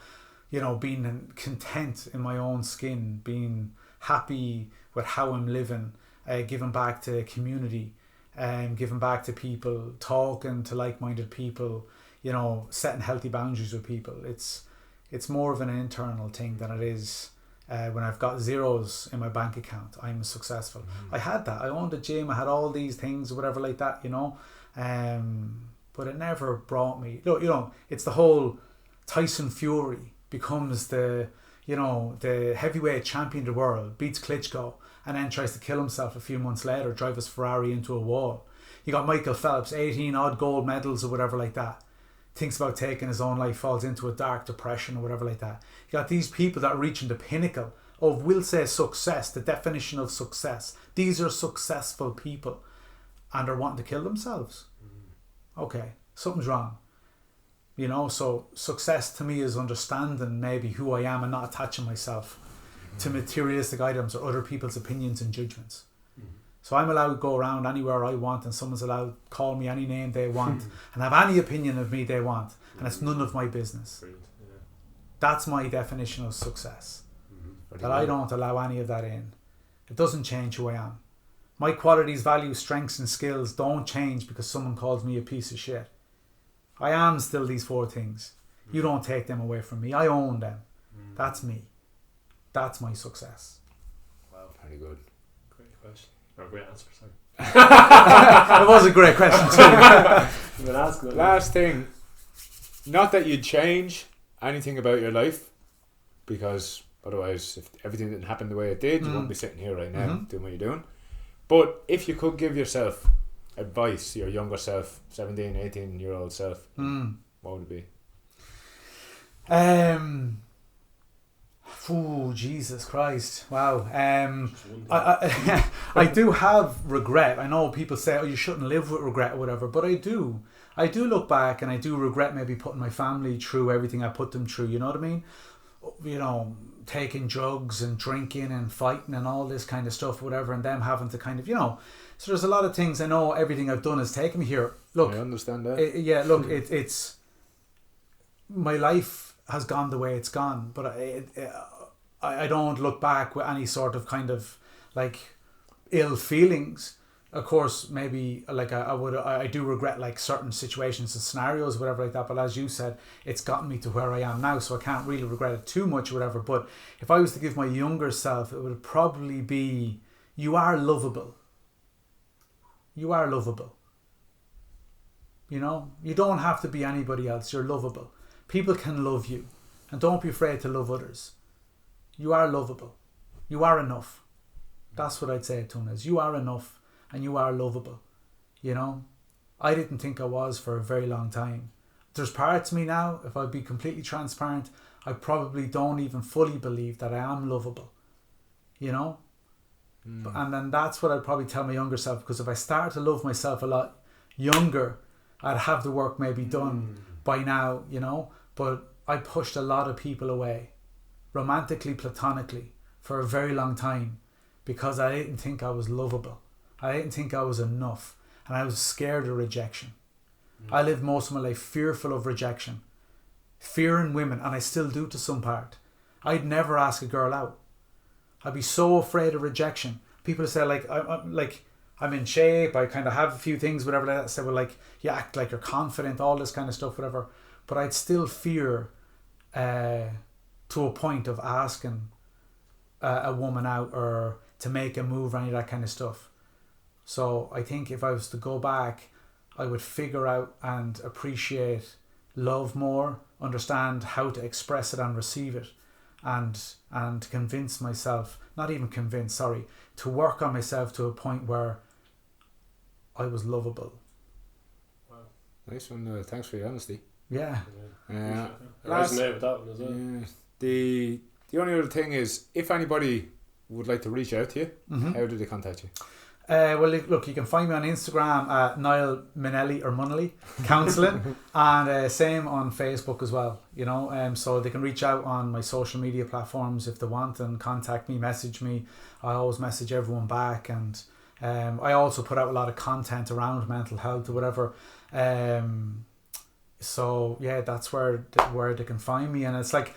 you know, being content in my own skin, being happy with how I'm living, giving back to community, giving back to people, talking to like-minded people, you know, setting healthy boundaries with people. It's more of an internal thing than it is when I've got zeros in my bank account. I'm successful. I had that. I owned a gym. I had all these things, whatever like that, you know. But it never brought me. You know, it's the whole Tyson Fury becomes the heavyweight champion of the world, beats Klitschko, and then tries to kill himself a few months later, drive his Ferrari into a wall. You got Michael Phelps, 18 odd gold medals or whatever like that. Thinks about taking his own life, falls into a dark depression or whatever like that. You got these people that are reaching the pinnacle of, we'll say, success, the definition of success. These are successful people, and they're wanting to kill themselves. Okay, something's wrong. You know, so success to me is understanding maybe who I am and not attaching myself to materialistic items or other people's opinions and judgments. So I'm allowed to go around anywhere I want, and someone's allowed to call me any name they want and have any opinion of me they want, and it's none of my business. That's my definition of success. That I don't allow any of that in. It doesn't change who I am. My qualities, values, strengths and skills don't change because someone calls me a piece of shit. I am still these 4 things. You don't take them away from me. I own them. That's me. That's my success. Wow, very good. Great question. Or great answer, sorry. It was a great question too. Last thing, not that you'd change anything about your life, because otherwise if everything didn't happen the way it did, you wouldn't be sitting here right now doing what you're doing. But if you could give yourself advice, your younger self, 17, 18-year-old self, what would it be? Oh, Jesus Christ. Wow. I do have regret. I know people say, oh, you shouldn't live with regret or whatever, but I do. I do look back and I do regret maybe putting my family through everything I put them through, you know what I mean? You know, taking drugs and drinking and fighting and all this kind of stuff, whatever, and them having to kind of, you know. So there's a lot of things. I know everything I've done has taken me here. Look, I understand that. It's my life has gone the way it's gone, but I don't look back with any sort of kind of like ill feelings. Of course, maybe like I do regret like certain situations and scenarios, whatever like that. But as you said, it's gotten me to where I am now, so I can't really regret it too much, or whatever. But if I was to give my younger self, it would probably be, you are lovable. You are lovable. You know, you don't have to be anybody else. You're lovable. People can love you, and don't be afraid to love others. You are lovable. You are enough. That's what I'd say to him, is you are enough. And you are lovable, you know. I didn't think I was for a very long time. There's parts of me now, if I'd be completely transparent, I probably don't even fully believe that I am lovable, you know. And then that's what I'd probably tell my younger self, because if I started to love myself a lot younger, I'd have the work maybe done by now, you know. But I pushed a lot of people away, romantically, platonically, for a very long time, because I didn't think I was lovable. I didn't think I was enough, and I was scared of rejection. I lived most of my life fearful of rejection, fearing women, and I still do to some part. I'd never ask a girl out. I'd be so afraid of rejection. People say I'm in shape, I kind of have a few things, whatever. Like that. I say, well, like, you act like you're confident, all this kind of stuff, whatever. But I'd still fear to a point of asking a woman out or to make a move or any of that kind of stuff. So I think if I was to go back, I would figure out and appreciate love more, understand how to express it and receive it, and convince myself, not even convince, sorry, to work on myself to a point where I was lovable. Wow. Nice one. Thanks for your honesty. Yeah. I resonate with that one as well. The only other thing is, if anybody would like to reach out to you, how do they contact you? Well, look, you can find me on Instagram at Niall Munnelly or Munnelly Counselling, and same on Facebook as well. You know, so they can reach out on my social media platforms if they want and contact me, message me. I always message everyone back, and I also put out a lot of content around mental health or whatever. So yeah, that's where they can find me, and it's like.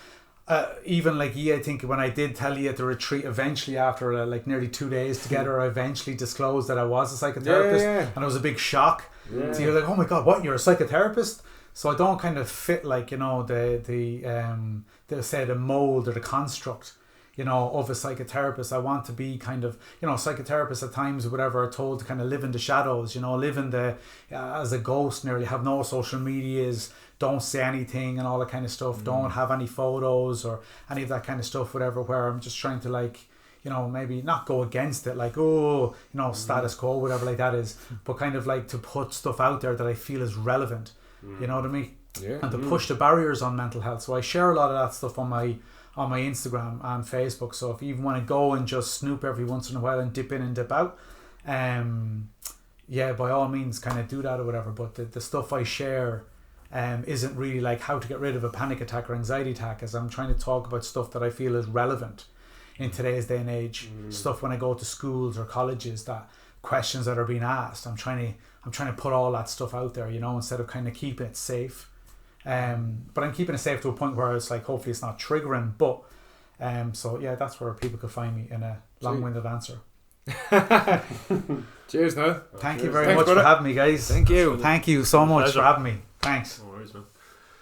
Even like I think when I did tell you at the retreat, eventually after like nearly 2 days together, I eventually disclosed that I was a psychotherapist, and it was a big shock. So you're like, oh my god, what? You're a psychotherapist? So I don't kind of fit like, you know, the say the mold or the construct, you know, of a psychotherapist. I want to be kind of, you know, psychotherapists at times or whatever are told to kind of live in the shadows, you know, live in the as a ghost, nearly have no social medias, don't say anything and all that kind of stuff, don't have any photos or any of that kind of stuff, whatever, where I'm just trying to like, you know, maybe not go against it, like, oh, you know, status quo, whatever like that is, but kind of like to put stuff out there that I feel is relevant, you know what I mean? Yeah. And to push the barriers on mental health. So I share a lot of that stuff on my Instagram and Facebook. So if you even want to go and just snoop every once in a while and dip in and dip out, yeah, by all means kind of do that or whatever. But the stuff I share isn't really like how to get rid of a panic attack or anxiety attack, as I'm trying to talk about stuff that I feel is relevant in today's day and age. Stuff when I go to schools or colleges, that questions that are being asked, I'm trying to put all that stuff out there, you know, instead of kind of keeping it safe. But I'm keeping it safe to a point where it's like, hopefully it's not triggering, but so yeah, that's where people could find me in a long-winded answer. Cheers, Niall. Thanks you very much for having me, guys. Thank you so much for having me. Thanks. No worries, man.